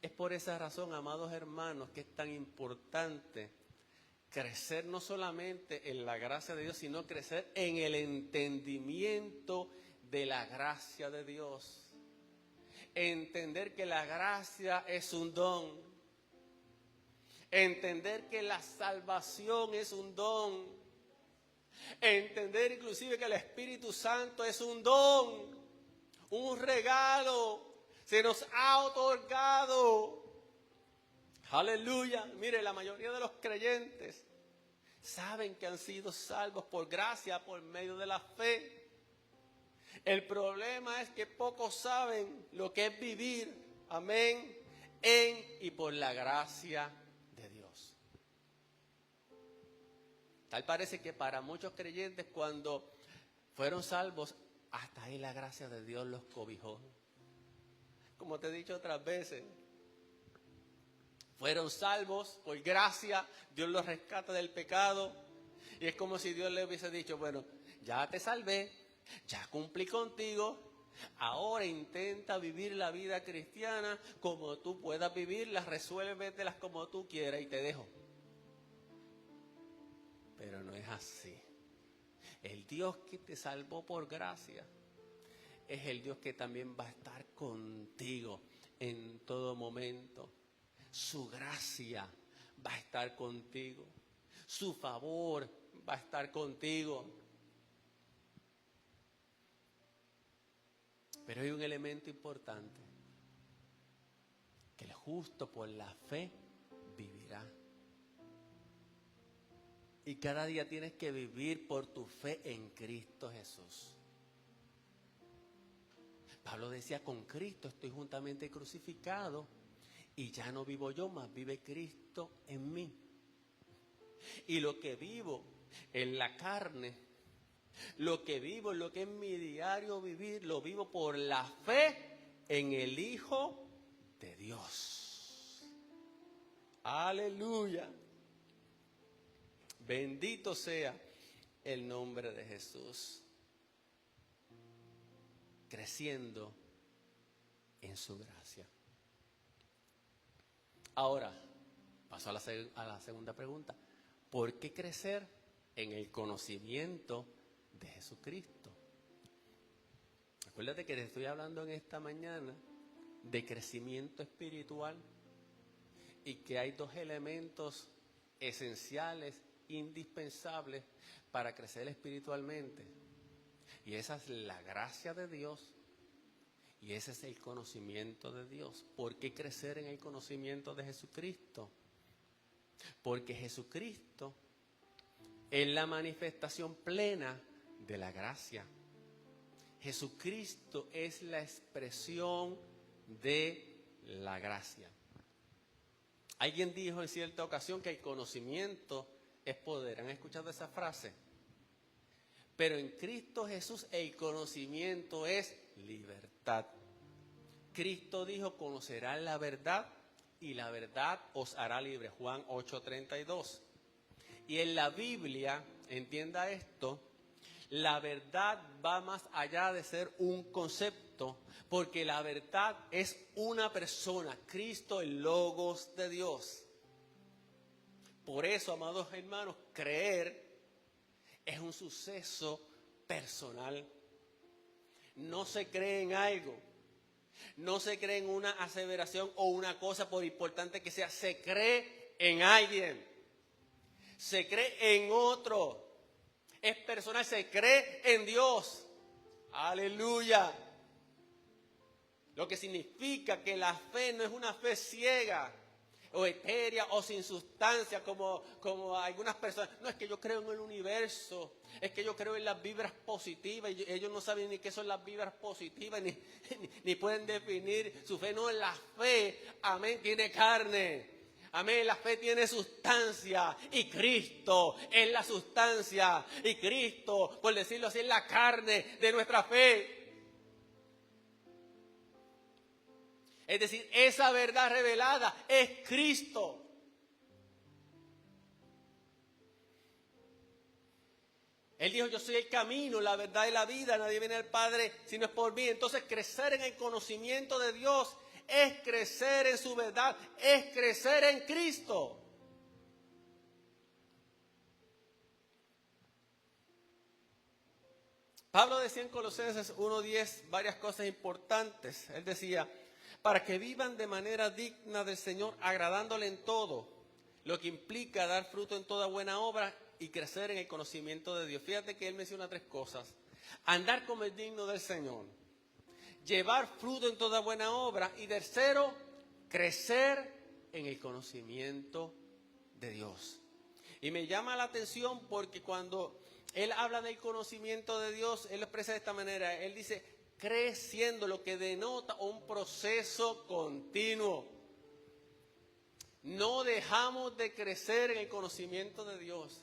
Es por esa razón, amados hermanos, que es tan importante crecer no solamente en la gracia de Dios, sino crecer en el entendimiento de la gracia de Dios. Entender que la gracia es un don. Entender que la salvación es un don. Entender inclusive que el Espíritu Santo es un don, un regalo, se nos ha otorgado. Aleluya. Mire, la mayoría de los creyentes saben que han sido salvos por gracia, por medio de la fe. El problema es que pocos saben lo que es vivir, amén, en y por la gracia de Dios. Tal parece que para muchos creyentes cuando fueron salvos, hasta ahí la gracia de Dios los cobijó. Como te he dicho otras veces, fueron salvos por gracia, Dios los rescata del pecado. Y es como si Dios le hubiese dicho, bueno, ya te salvé, ya cumplí contigo, ahora intenta vivir la vida cristiana como tú puedas vivirla, resuélvetelas como tú quieras y te dejo. Pero no es así. El Dios que te salvó por gracia es el Dios que también va a estar contigo en todo momento. Su gracia va a estar contigo. Su favor va a estar contigo. Pero hay un elemento importante, que el justo por la fe vivirá. Y cada día tienes que vivir por tu fe en Cristo Jesús. Pablo decía, con Cristo estoy juntamente crucificado y ya no vivo yo, mas vive Cristo en mí. Y lo que vivo en la carne, lo que vivo, lo que es mi diario vivir, lo vivo por la fe en el Hijo de Dios. Aleluya. Bendito sea el nombre de Jesús. Creciendo en su gracia. Ahora, paso a la segunda pregunta. ¿Por qué crecer en el conocimiento de Jesucristo? Acuérdate que te estoy hablando en esta mañana de crecimiento espiritual y que hay dos elementos esenciales, indispensables para crecer espiritualmente. Y esa es la gracia de Dios y ese es el conocimiento de Dios. ¿Por qué crecer en el conocimiento de Jesucristo? Porque Jesucristo es la manifestación plena de la gracia. Jesucristo es la expresión de la gracia. Alguien dijo en cierta ocasión que el conocimiento es poder. ¿Han escuchado esa frase? Pero en Cristo Jesús el conocimiento es libertad. Cristo dijo, conocerán la verdad y la verdad os hará libre. Juan 8:32. Y en la Biblia, entienda esto, la verdad va más allá de ser un concepto, porque la verdad es una persona, Cristo, el Logos de Dios. Por eso, amados hermanos, creer es un suceso personal. No se cree en algo, no se cree en una aseveración o una cosa por importante que sea, se cree en alguien, se cree en otro, es personal, se cree en Dios. Aleluya. Lo que significa que la fe no es una fe ciega o etérea o sin sustancia como algunas personas. No, es que yo creo en el universo, es que yo creo en las vibras positivas y ellos no saben ni qué son las vibras positivas ni pueden definir su fe. No, la fe, amén, tiene carne. Amén, la fe tiene sustancia y Cristo es la sustancia y Cristo, por decirlo así, es la carne de nuestra fe. Es decir, esa verdad revelada es Cristo. Él dijo, yo soy el camino, la verdad y la vida, nadie viene al Padre si no es por mí. Entonces crecer en el conocimiento de Dios es crecer en su verdad, es crecer en Cristo. Pablo decía en Colosenses 1:10 varias cosas importantes. Él decía, para que vivan de manera digna del Señor, agradándole en todo, lo que implica dar fruto en toda buena obra y crecer en el conocimiento de Dios. Fíjate que él menciona 3 cosas. Andar como es digno del Señor. Llevar fruto en toda buena obra. Y tercero, crecer en el conocimiento de Dios. Y me llama la atención porque cuando él habla del conocimiento de Dios, él lo expresa de esta manera. Él dice, creciendo, lo que denota un proceso continuo. No dejamos de crecer en el conocimiento de Dios,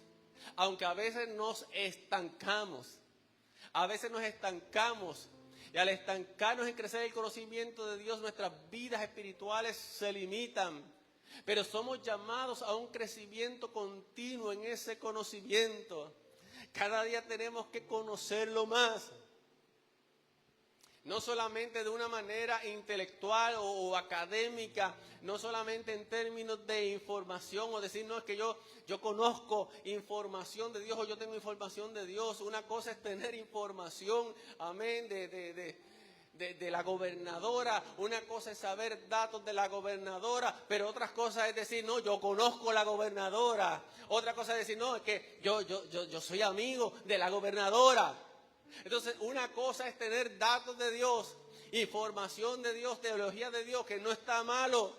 aunque a veces nos estancamos. A veces nos estancamos y al estancarnos en crecer en el conocimiento de Dios, nuestras vidas espirituales se limitan. Pero somos llamados a un crecimiento continuo en ese conocimiento. Cada día tenemos que conocerlo más. No solamente de una manera intelectual o académica, no solamente en términos de información o decir, no, es que yo conozco información de Dios o yo tengo información de Dios. Una cosa es tener información, amén, de la gobernadora, una cosa es saber datos de la gobernadora, pero otra cosa es decir, no, yo conozco a la gobernadora. Otra cosa es decir, no, es que yo soy amigo de la gobernadora. Entonces, una cosa es tener datos de Dios, información de Dios, teología de Dios, que no está malo.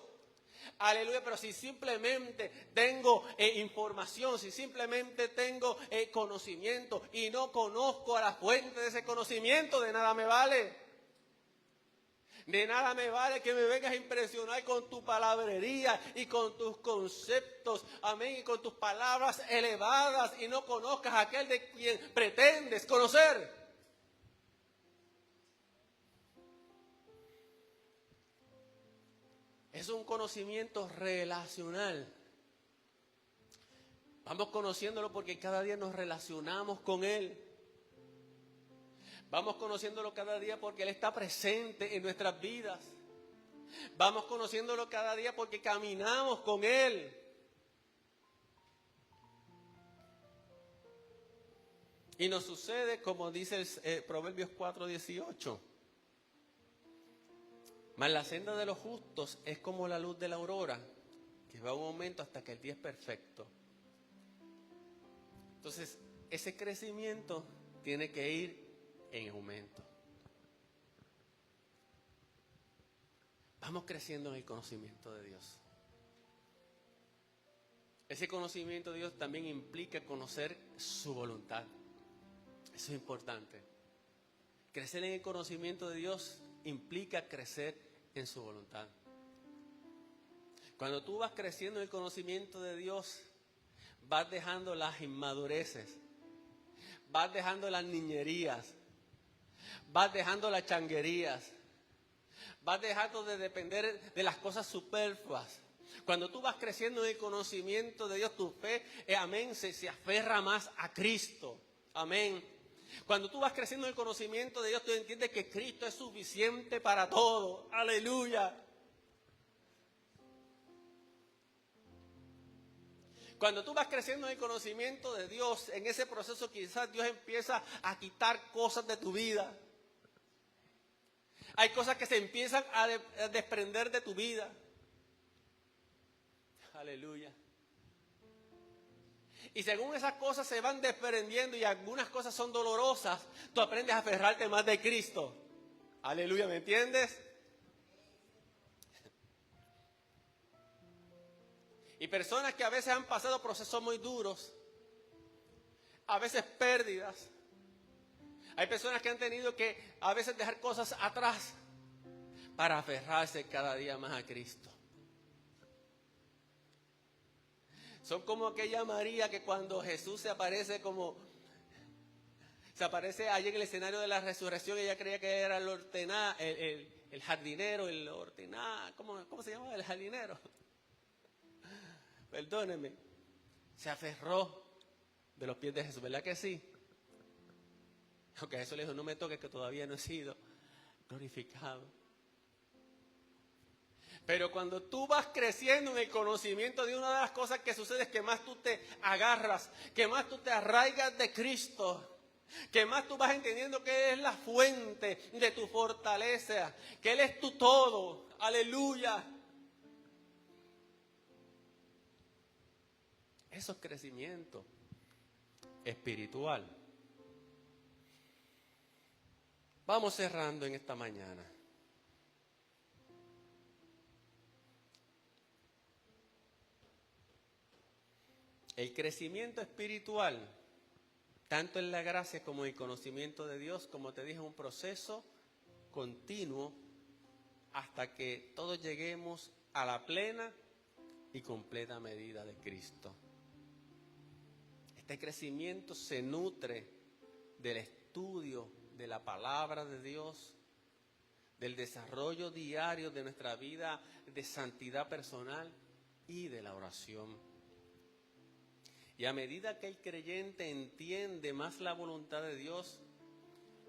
Aleluya, pero si simplemente tengo información, si simplemente tengo conocimiento y no conozco a la fuente de ese conocimiento, de nada me vale. De nada me vale que me vengas a impresionar con tu palabrería y con tus conceptos, amén, y con tus palabras elevadas y no conozcas a aquel de quien pretendes conocer. Es un conocimiento relacional. Vamos conociéndolo porque cada día nos relacionamos con Él. Vamos conociéndolo cada día porque Él está presente en nuestras vidas. Vamos conociéndolo cada día porque caminamos con Él. Y nos sucede como dice el Proverbios 4:18. Mas la senda de los justos es como la luz de la aurora, que va a un aumento hasta que el día es perfecto. Entonces, ese crecimiento tiene que ir en aumento. Vamos creciendo en el conocimiento de Dios. Ese conocimiento de Dios también implica conocer su voluntad. Eso es importante. Crecer en el conocimiento de Dios implica crecer en su voluntad. Cuando tú vas creciendo en el conocimiento de Dios, vas dejando las inmadureces, vas dejando las niñerías, vas dejando las changuerías, vas dejando de depender de las cosas superfluas. Cuando tú vas creciendo en el conocimiento de Dios, tu fe, amén, se aferra más a Cristo, amén. Cuando tú vas creciendo en el conocimiento de Dios, tú entiendes que Cristo es suficiente para todo, aleluya. Cuando tú vas creciendo en el conocimiento de Dios, en ese proceso quizás Dios empieza a quitar cosas de tu vida. Hay cosas que se empiezan a desprender de tu vida. Aleluya. Y según esas cosas se van desprendiendo y algunas cosas son dolorosas, tú aprendes a aferrarte más de Cristo. Aleluya, ¿me entiendes? Y personas que a veces han pasado procesos muy duros, a veces pérdidas. Hay personas que han tenido que a veces dejar cosas atrás para aferrarse cada día más a Cristo. Son como aquella María que cuando Jesús se aparece allí en el escenario de la resurrección, ella creía que era el jardinero, ¿cómo se llama? El jardinero. Perdónenme. Se aferró de los pies de Jesús, ¿verdad que sí? Aunque Jesús le dijo, no me toques que todavía no he sido glorificado. Pero cuando tú vas creciendo en el conocimiento de una de las cosas que sucede es que más tú te agarras, que más tú te arraigas de Cristo, que más tú vas entendiendo que Él es la fuente de tu fortaleza, que Él es tu todo, aleluya. Eso es crecimiento. espiritual. Vamos cerrando en esta mañana. El crecimiento espiritual, tanto en la gracia como en el conocimiento de Dios, como te dije, es un proceso continuo hasta que todos lleguemos a la plena y completa medida de Cristo. Este crecimiento se nutre del estudio de la palabra de Dios, del desarrollo diario de nuestra vida de santidad personal y de la oración. Y a medida que el creyente entiende más la voluntad de Dios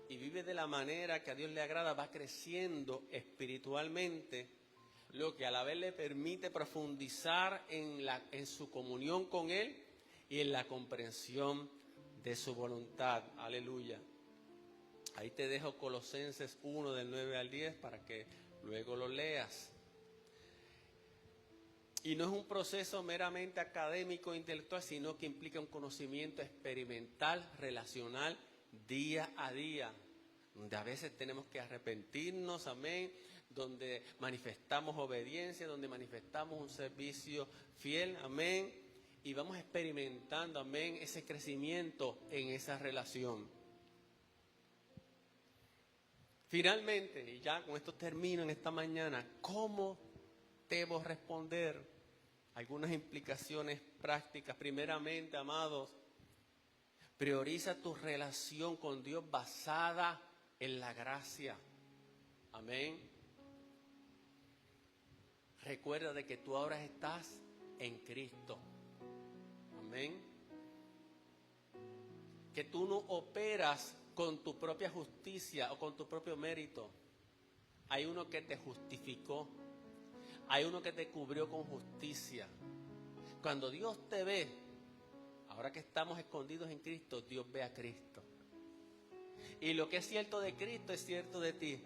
y vive de la manera que a Dios le agrada, va creciendo espiritualmente, lo que a la vez le permite profundizar en su comunión con Él y en la comprensión de su voluntad. Aleluya. Ahí te dejo Colosenses 1 del 9 al 10 para que luego lo leas. Y no es un proceso meramente académico e intelectual, sino que implica un conocimiento experimental, relacional, día a día, donde a veces tenemos que arrepentirnos, amén, donde manifestamos obediencia, donde manifestamos un servicio fiel, amén, y vamos experimentando, amén, ese crecimiento en esa relación. Finalmente, y ya con esto termino en esta mañana, ¿cómo debo responder? Algunas implicaciones prácticas. Primeramente, amados, prioriza tu relación con Dios basada en la gracia. Amén. Recuerda de que tú ahora estás en Cristo. Amén. Que tú no operas con tu propia justicia o con tu propio mérito. Hay uno que te justificó. Hay uno que te cubrió con justicia. Cuando Dios te ve, ahora que estamos escondidos en Cristo, Dios ve a Cristo. Y lo que es cierto de Cristo es cierto de ti.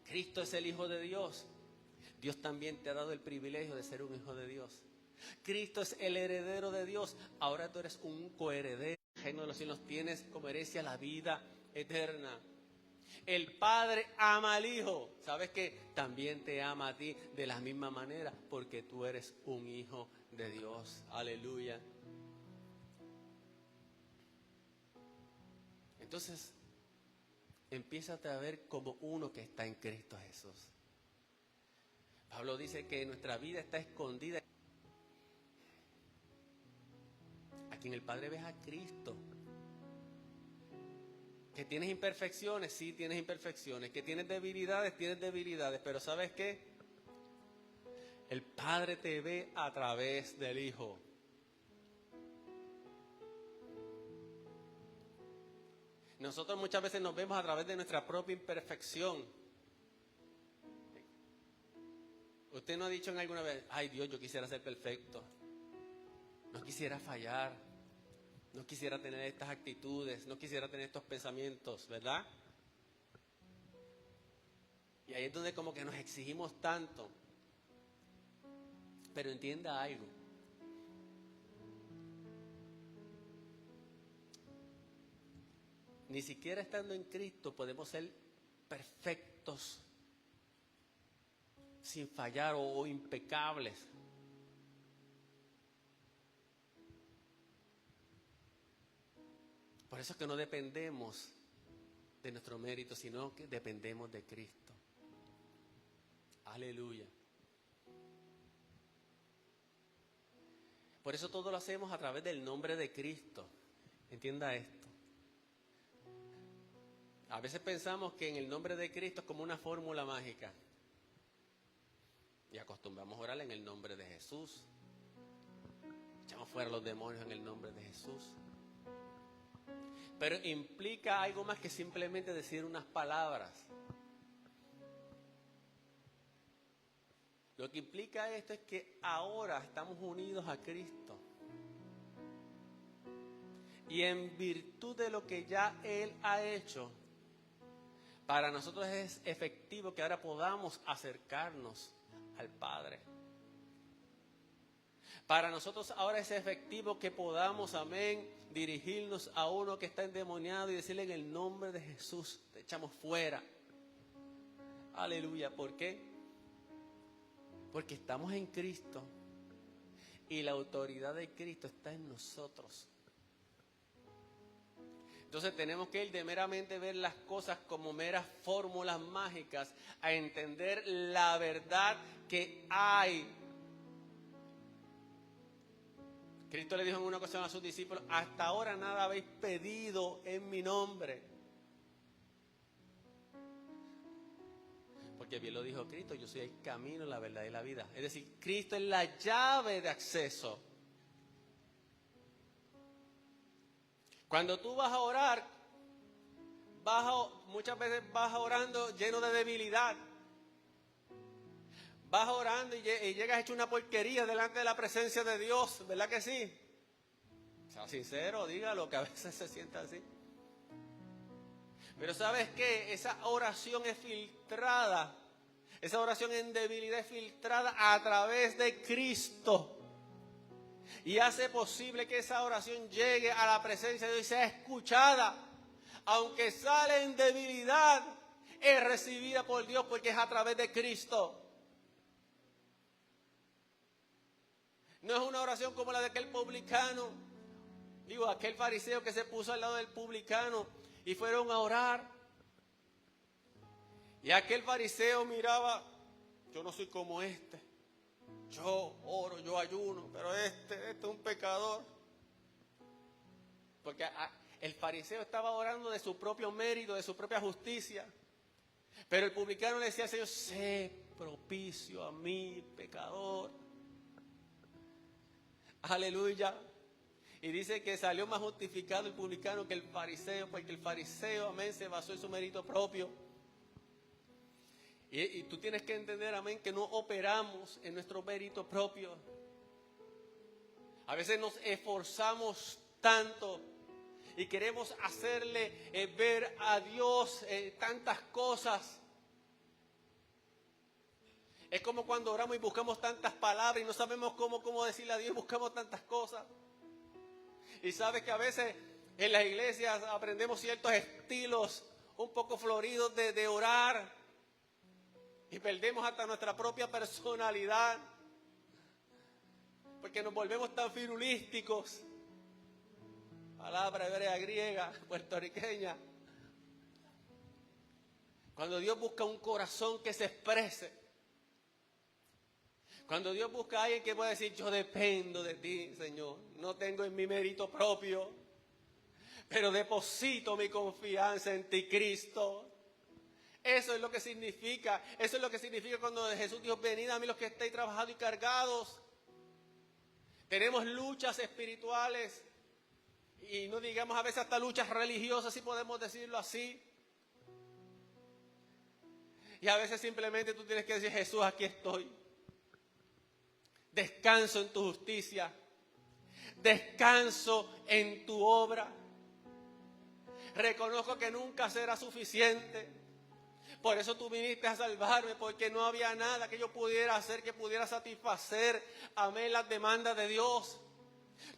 Cristo es el Hijo de Dios. Dios también te ha dado el privilegio de ser un hijo de Dios. Cristo es el heredero de Dios. Ahora tú eres un coheredero. El reino de los cielos tienes como herencia la vida eterna. El Padre ama al Hijo. ¿Sabes qué? También te ama a ti de la misma manera porque tú eres un hijo de Dios. Aleluya. Entonces, empiézate a ver como uno que está en Cristo Jesús. Pablo dice que nuestra vida está escondida. Aquí en el Padre ves a Cristo. Que tienes imperfecciones, sí tienes imperfecciones. Que tienes debilidades, pero ¿sabes qué? El Padre te ve a través del Hijo. Nosotros muchas veces nos vemos a través de nuestra propia imperfección. Usted no ha dicho en alguna vez, ay Dios, yo quisiera ser perfecto. No quisiera fallar. No quisiera tener estas actitudes, no quisiera tener estos pensamientos, ¿verdad? Y ahí es donde como que nos exigimos tanto. Pero entienda algo. Ni siquiera estando en Cristo podemos ser perfectos, sin fallar o impecables. Por eso es que no dependemos de nuestro mérito, sino que dependemos de Cristo. Aleluya. Por eso todo lo hacemos a través del nombre de Cristo. Entienda esto. A veces pensamos que en el nombre de Cristo es como una fórmula mágica. Y acostumbramos a orar en el nombre de Jesús. Echamos fuera los demonios en el nombre de Jesús. Pero implica algo más que simplemente decir unas palabras. Lo que implica esto es que ahora estamos unidos a Cristo. Y en virtud de lo que ya Él ha hecho, para nosotros es efectivo que ahora podamos acercarnos al Padre. Para nosotros ahora es efectivo que podamos, amén, dirigirnos a uno que está endemoniado y decirle en el nombre de Jesús, te echamos fuera. Aleluya. ¿Por qué? Porque estamos en Cristo y la autoridad de Cristo está en nosotros. Entonces tenemos que ir de meramente ver las cosas como meras fórmulas mágicas a entender la verdad que hay. Cristo le dijo en una ocasión a sus discípulos, hasta ahora nada habéis pedido en mi nombre. Porque bien lo dijo Cristo, yo soy el camino, la verdad y la vida. Es decir, Cristo es la llave de acceso. Cuando tú vas a orar, muchas veces vas orando lleno de debilidad. Vas orando y llegas hecho una porquería delante de la presencia de Dios, ¿verdad que sí? Sea sincero, dígalo, que a veces se siente así. Pero ¿sabes qué? Esa oración es filtrada. Esa oración en debilidad es filtrada a través de Cristo. Y hace posible que esa oración llegue a la presencia de Dios y sea escuchada. Aunque sale en debilidad, es recibida por Dios porque es a través de Cristo. No es una oración como la de aquel publicano. Digo, aquel fariseo que se puso al lado del publicano y fueron a orar. Y aquel fariseo miraba, yo no soy como este. Yo oro, yo ayuno, pero este es un pecador. Porque el fariseo estaba orando de su propio mérito, de su propia justicia. Pero el publicano le decía al Señor, sé propicio a mí, pecador. Aleluya. Y dice que salió más justificado el publicano que el fariseo, porque el fariseo, amén, se basó en su mérito propio. Y tú tienes que entender, amén, que no operamos en nuestro mérito propio. A veces nos esforzamos tanto y queremos hacerle ver a Dios tantas cosas. Es como cuando oramos y buscamos tantas palabras y no sabemos cómo decirle a Dios, buscamos tantas cosas. Y sabes que a veces en las iglesias aprendemos ciertos estilos un poco floridos de orar y perdemos hasta nuestra propia personalidad porque nos volvemos tan firulísticos. Palabra hebrea, griega, puertorriqueña. Cuando Dios busca un corazón que se exprese. Cuando Dios busca a alguien que pueda decir, yo dependo de ti, Señor. No tengo en mi mérito propio, pero deposito mi confianza en ti, Cristo. Eso es lo que significa. Eso es lo que significa cuando Jesús dijo, venid a mí los que estéis trabajados y cargados. Tenemos luchas espirituales y no digamos a veces hasta luchas religiosas, si podemos decirlo así. Y a veces simplemente tú tienes que decir, Jesús, aquí estoy. Descanso en tu justicia. Descanso en tu obra. Reconozco que nunca será suficiente. Por eso tú viniste a salvarme, porque no había nada que yo pudiera hacer que pudiera satisfacer, amén, las demandas de Dios.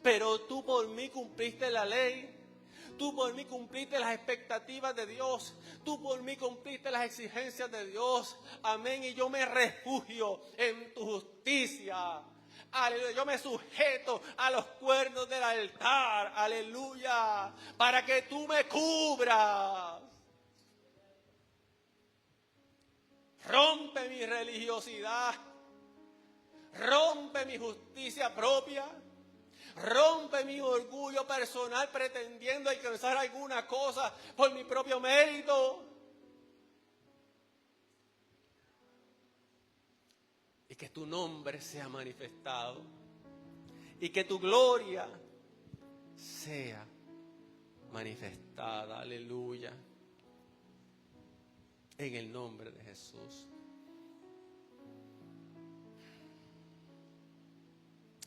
Pero tú por mí cumpliste la ley. Tú por mí cumpliste las expectativas de Dios. Tú por mí cumpliste las exigencias de Dios. Amén. Y yo me refugio en tu justicia. Aleluya. Yo me sujeto a los cuernos del altar. Aleluya. Para que tú me cubras. Rompe mi religiosidad. Rompe mi justicia propia. Rompe mi orgullo personal pretendiendo alcanzar alguna cosa por mi propio mérito. Y que tu nombre sea manifestado. Y que tu gloria sea manifestada. Aleluya. En el nombre de Jesús.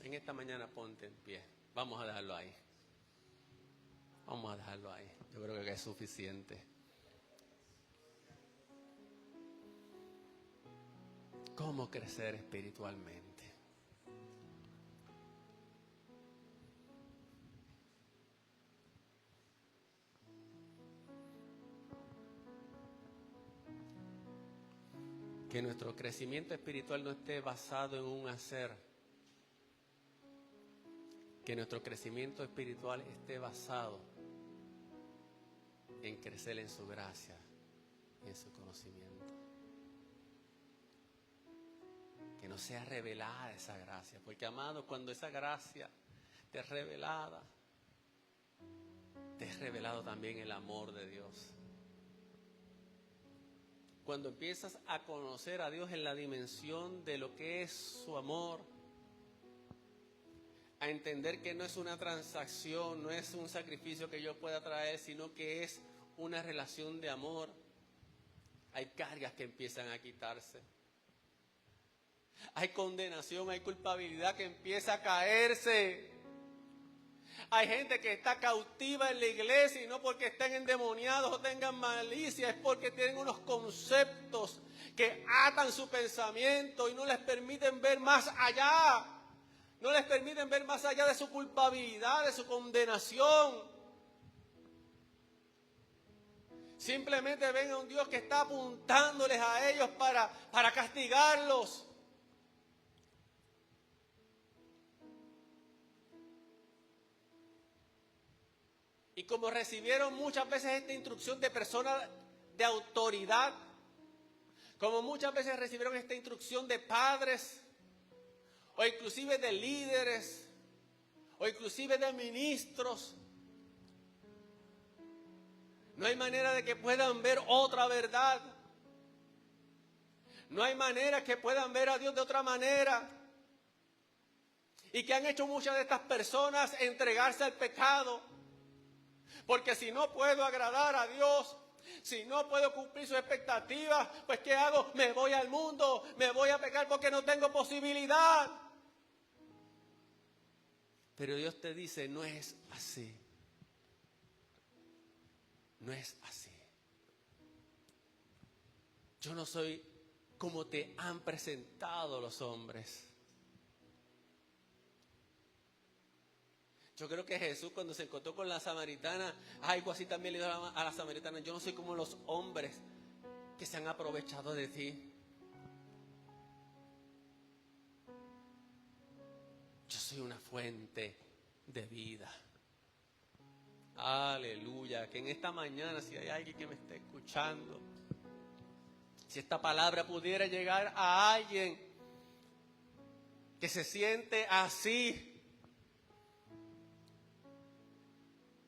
En esta mañana ponte en pie. Vamos a dejarlo ahí. Vamos a dejarlo ahí. Yo creo que es suficiente. ¿Cómo crecer espiritualmente? Que nuestro crecimiento espiritual no esté basado en un hacer. Que nuestro crecimiento espiritual esté basado en crecer en su gracia y en su conocimiento. Que no sea revelada esa gracia. Porque, amado, cuando esa gracia te es revelada, te es revelado también el amor de Dios. Cuando empiezas a conocer a Dios en la dimensión de lo que es su amor, a entender que no es una transacción, no es un sacrificio que yo pueda traer, sino que es una relación de amor, hay cargas que empiezan a quitarse. Hay condenación, hay culpabilidad que empieza a caerse. Hay gente que está cautiva en la iglesia y no porque estén endemoniados o tengan malicia, es porque tienen unos conceptos que atan su pensamiento y no les permiten ver más allá. No les permiten ver más allá de su culpabilidad, de su condenación. Simplemente ven a un Dios que está apuntándoles a ellos para castigarlos. Y como recibieron muchas veces esta instrucción de personas de autoridad, como muchas veces recibieron esta instrucción de padres, o inclusive de líderes, o inclusive de ministros, no hay manera de que puedan ver otra verdad. No hay manera que puedan ver a Dios de otra manera. Y que han hecho muchas de estas personas entregarse al pecado. Porque si no puedo agradar a Dios, si no puedo cumplir sus expectativas, pues ¿qué hago? Me voy al mundo, me voy a pecar porque no tengo posibilidad. Pero Dios te dice, no es así. No es así. Yo no soy como te han presentado los hombres. Yo creo que Jesús, cuando se encontró con la samaritana, algo así también le dijo a la samaritana: yo no soy como los hombres que se han aprovechado de ti. Yo soy una fuente de vida. Aleluya. Que en esta mañana, si hay alguien que me esté escuchando, si esta palabra pudiera llegar a alguien que se siente así,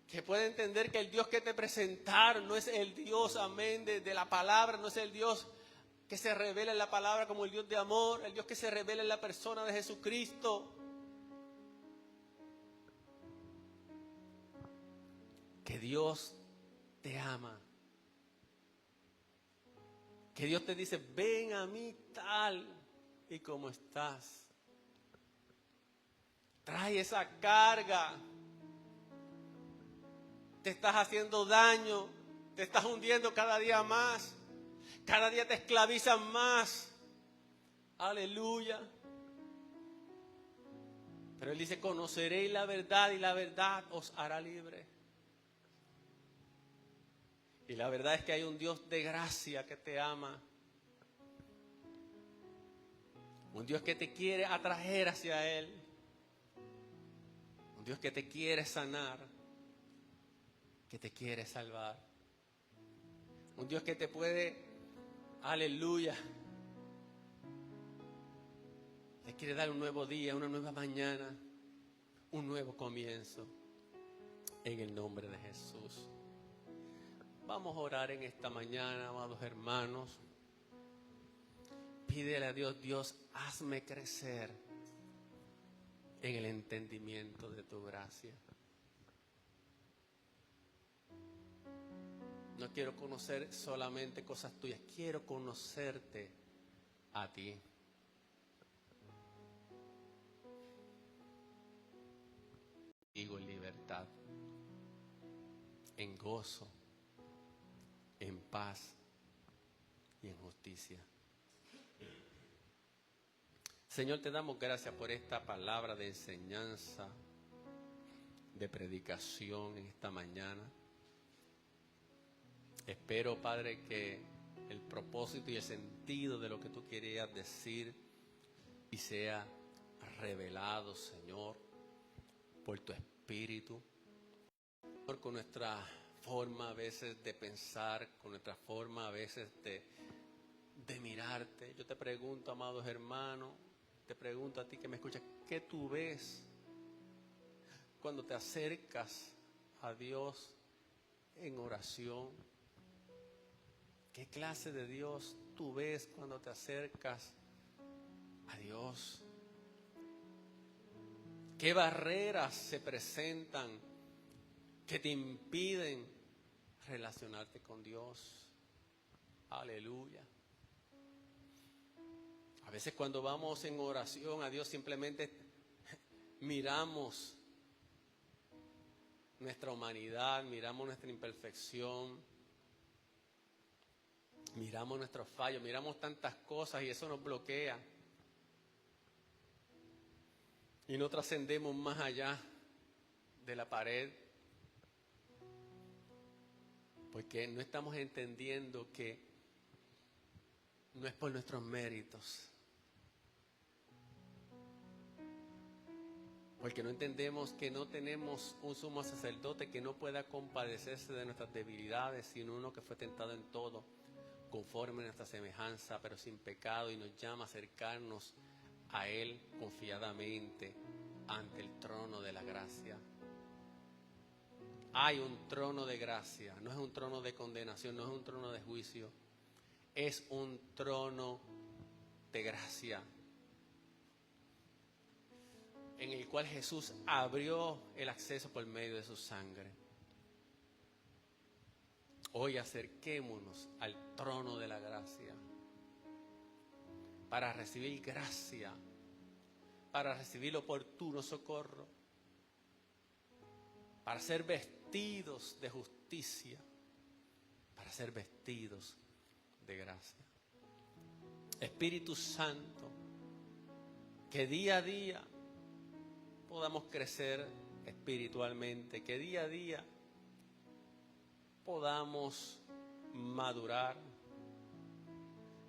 que puede entender que el Dios que te presentaron no es el Dios, amén, de la palabra, no es el Dios que se revela en la palabra como el Dios de amor, el Dios que se revela en la persona de Jesucristo. Que Dios te ama. Que Dios te dice: ven a mí tal y como estás. Trae esa carga. Te estás haciendo daño, te estás hundiendo cada día más, cada día te esclavizan más. Aleluya. Pero Él dice: conoceréis la verdad y la verdad os hará libre. Y la verdad es que hay un Dios de gracia que te ama. Un Dios que te quiere atraer hacia Él. Un Dios que te quiere sanar. Que te quiere salvar. Un Dios que te puede, aleluya, te quiere dar un nuevo día, una nueva mañana, un nuevo comienzo, en el nombre de Jesús. Vamos a orar en esta mañana, amados hermanos. Pídele a Dios: Dios, hazme crecer en el entendimiento de tu gracia. No quiero conocer solamente cosas tuyas, quiero conocerte a ti. Digo en libertad, en gozo, en paz y en justicia. Señor, te damos gracias por esta palabra de enseñanza, de predicación en esta mañana. Espero, Padre, que el propósito y el sentido de lo que tú querías decir y sea revelado, Señor, por tu Espíritu, con nuestra forma a veces de pensar, con nuestra forma a veces de mirarte. Yo te pregunto, amados hermanos, te pregunto a ti que me escuchas, ¿qué tú ves cuando te acercas a Dios en oración? ¿Qué clase de Dios tú ves cuando te acercas a Dios? ¿Qué barreras se presentan que te impiden relacionarte con Dios? Aleluya. A veces cuando vamos en oración a Dios simplemente miramos nuestra humanidad, miramos nuestra imperfección, miramos nuestros fallos, miramos tantas cosas y eso nos bloquea. Y no trascendemos más allá de la pared, porque no estamos entendiendo que no es por nuestros méritos, porque no entendemos que no tenemos un sumo sacerdote que no pueda compadecerse de nuestras debilidades, sino uno que fue tentado en todo, conforme a nuestra semejanza, pero sin pecado, y nos llama a acercarnos a Él confiadamente ante el trono de la gracia. Hay un trono de gracia, no es un trono de condenación, no es un trono de juicio, es un trono de gracia, en el cual Jesús abrió el acceso por medio de su sangre. Hoy acerquémonos al trono de la gracia para recibir gracia, para recibir oportuno socorro, para ser vestidos de justicia, para ser vestidos de gracia. Espíritu Santo, que día a día podamos crecer espiritualmente, que día a día podamos madurar,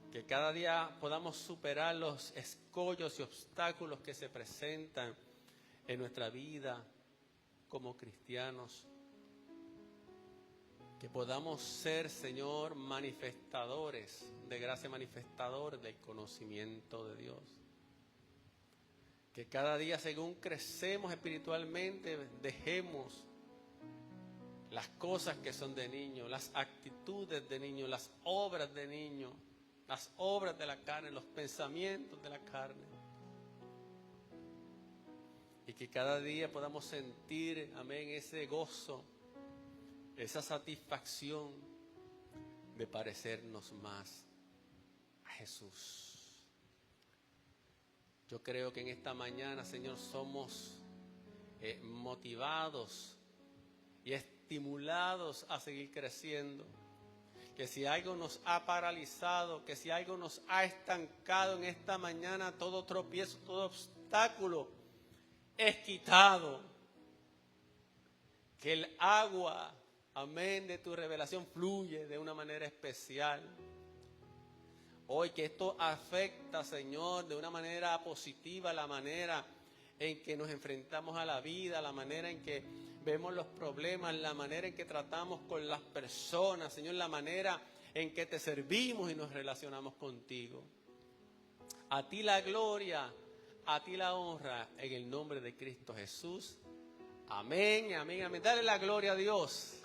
que cada día podamos superar los escollos y obstáculos que se presentan en nuestra vida como cristianos, que podamos ser, Señor, manifestadores de gracia, manifestadores del conocimiento de Dios. Que cada día, según crecemos espiritualmente, dejemos las cosas que son de niño, las actitudes de niño, las obras de niño, las obras de la carne, los pensamientos de la carne. Y que cada día podamos sentir, amén, ese gozo, esa satisfacción de parecernos más a Jesús. Yo creo que en esta mañana, Señor, somos motivados y estimulados a seguir creciendo. Que si algo nos ha paralizado, que si algo nos ha estancado en esta mañana, todo tropiezo, todo obstáculo es quitado. Que el agua, amén, de tu revelación fluye de una manera especial. Hoy que esto afecta, Señor, de una manera positiva la manera en que nos enfrentamos a la vida, la manera en que vemos los problemas, la manera en que tratamos con las personas, Señor, la manera en que te servimos y nos relacionamos contigo. A ti la gloria, a ti la honra, en el nombre de Cristo Jesús. Amén, amén, amén. Dale la gloria a Dios.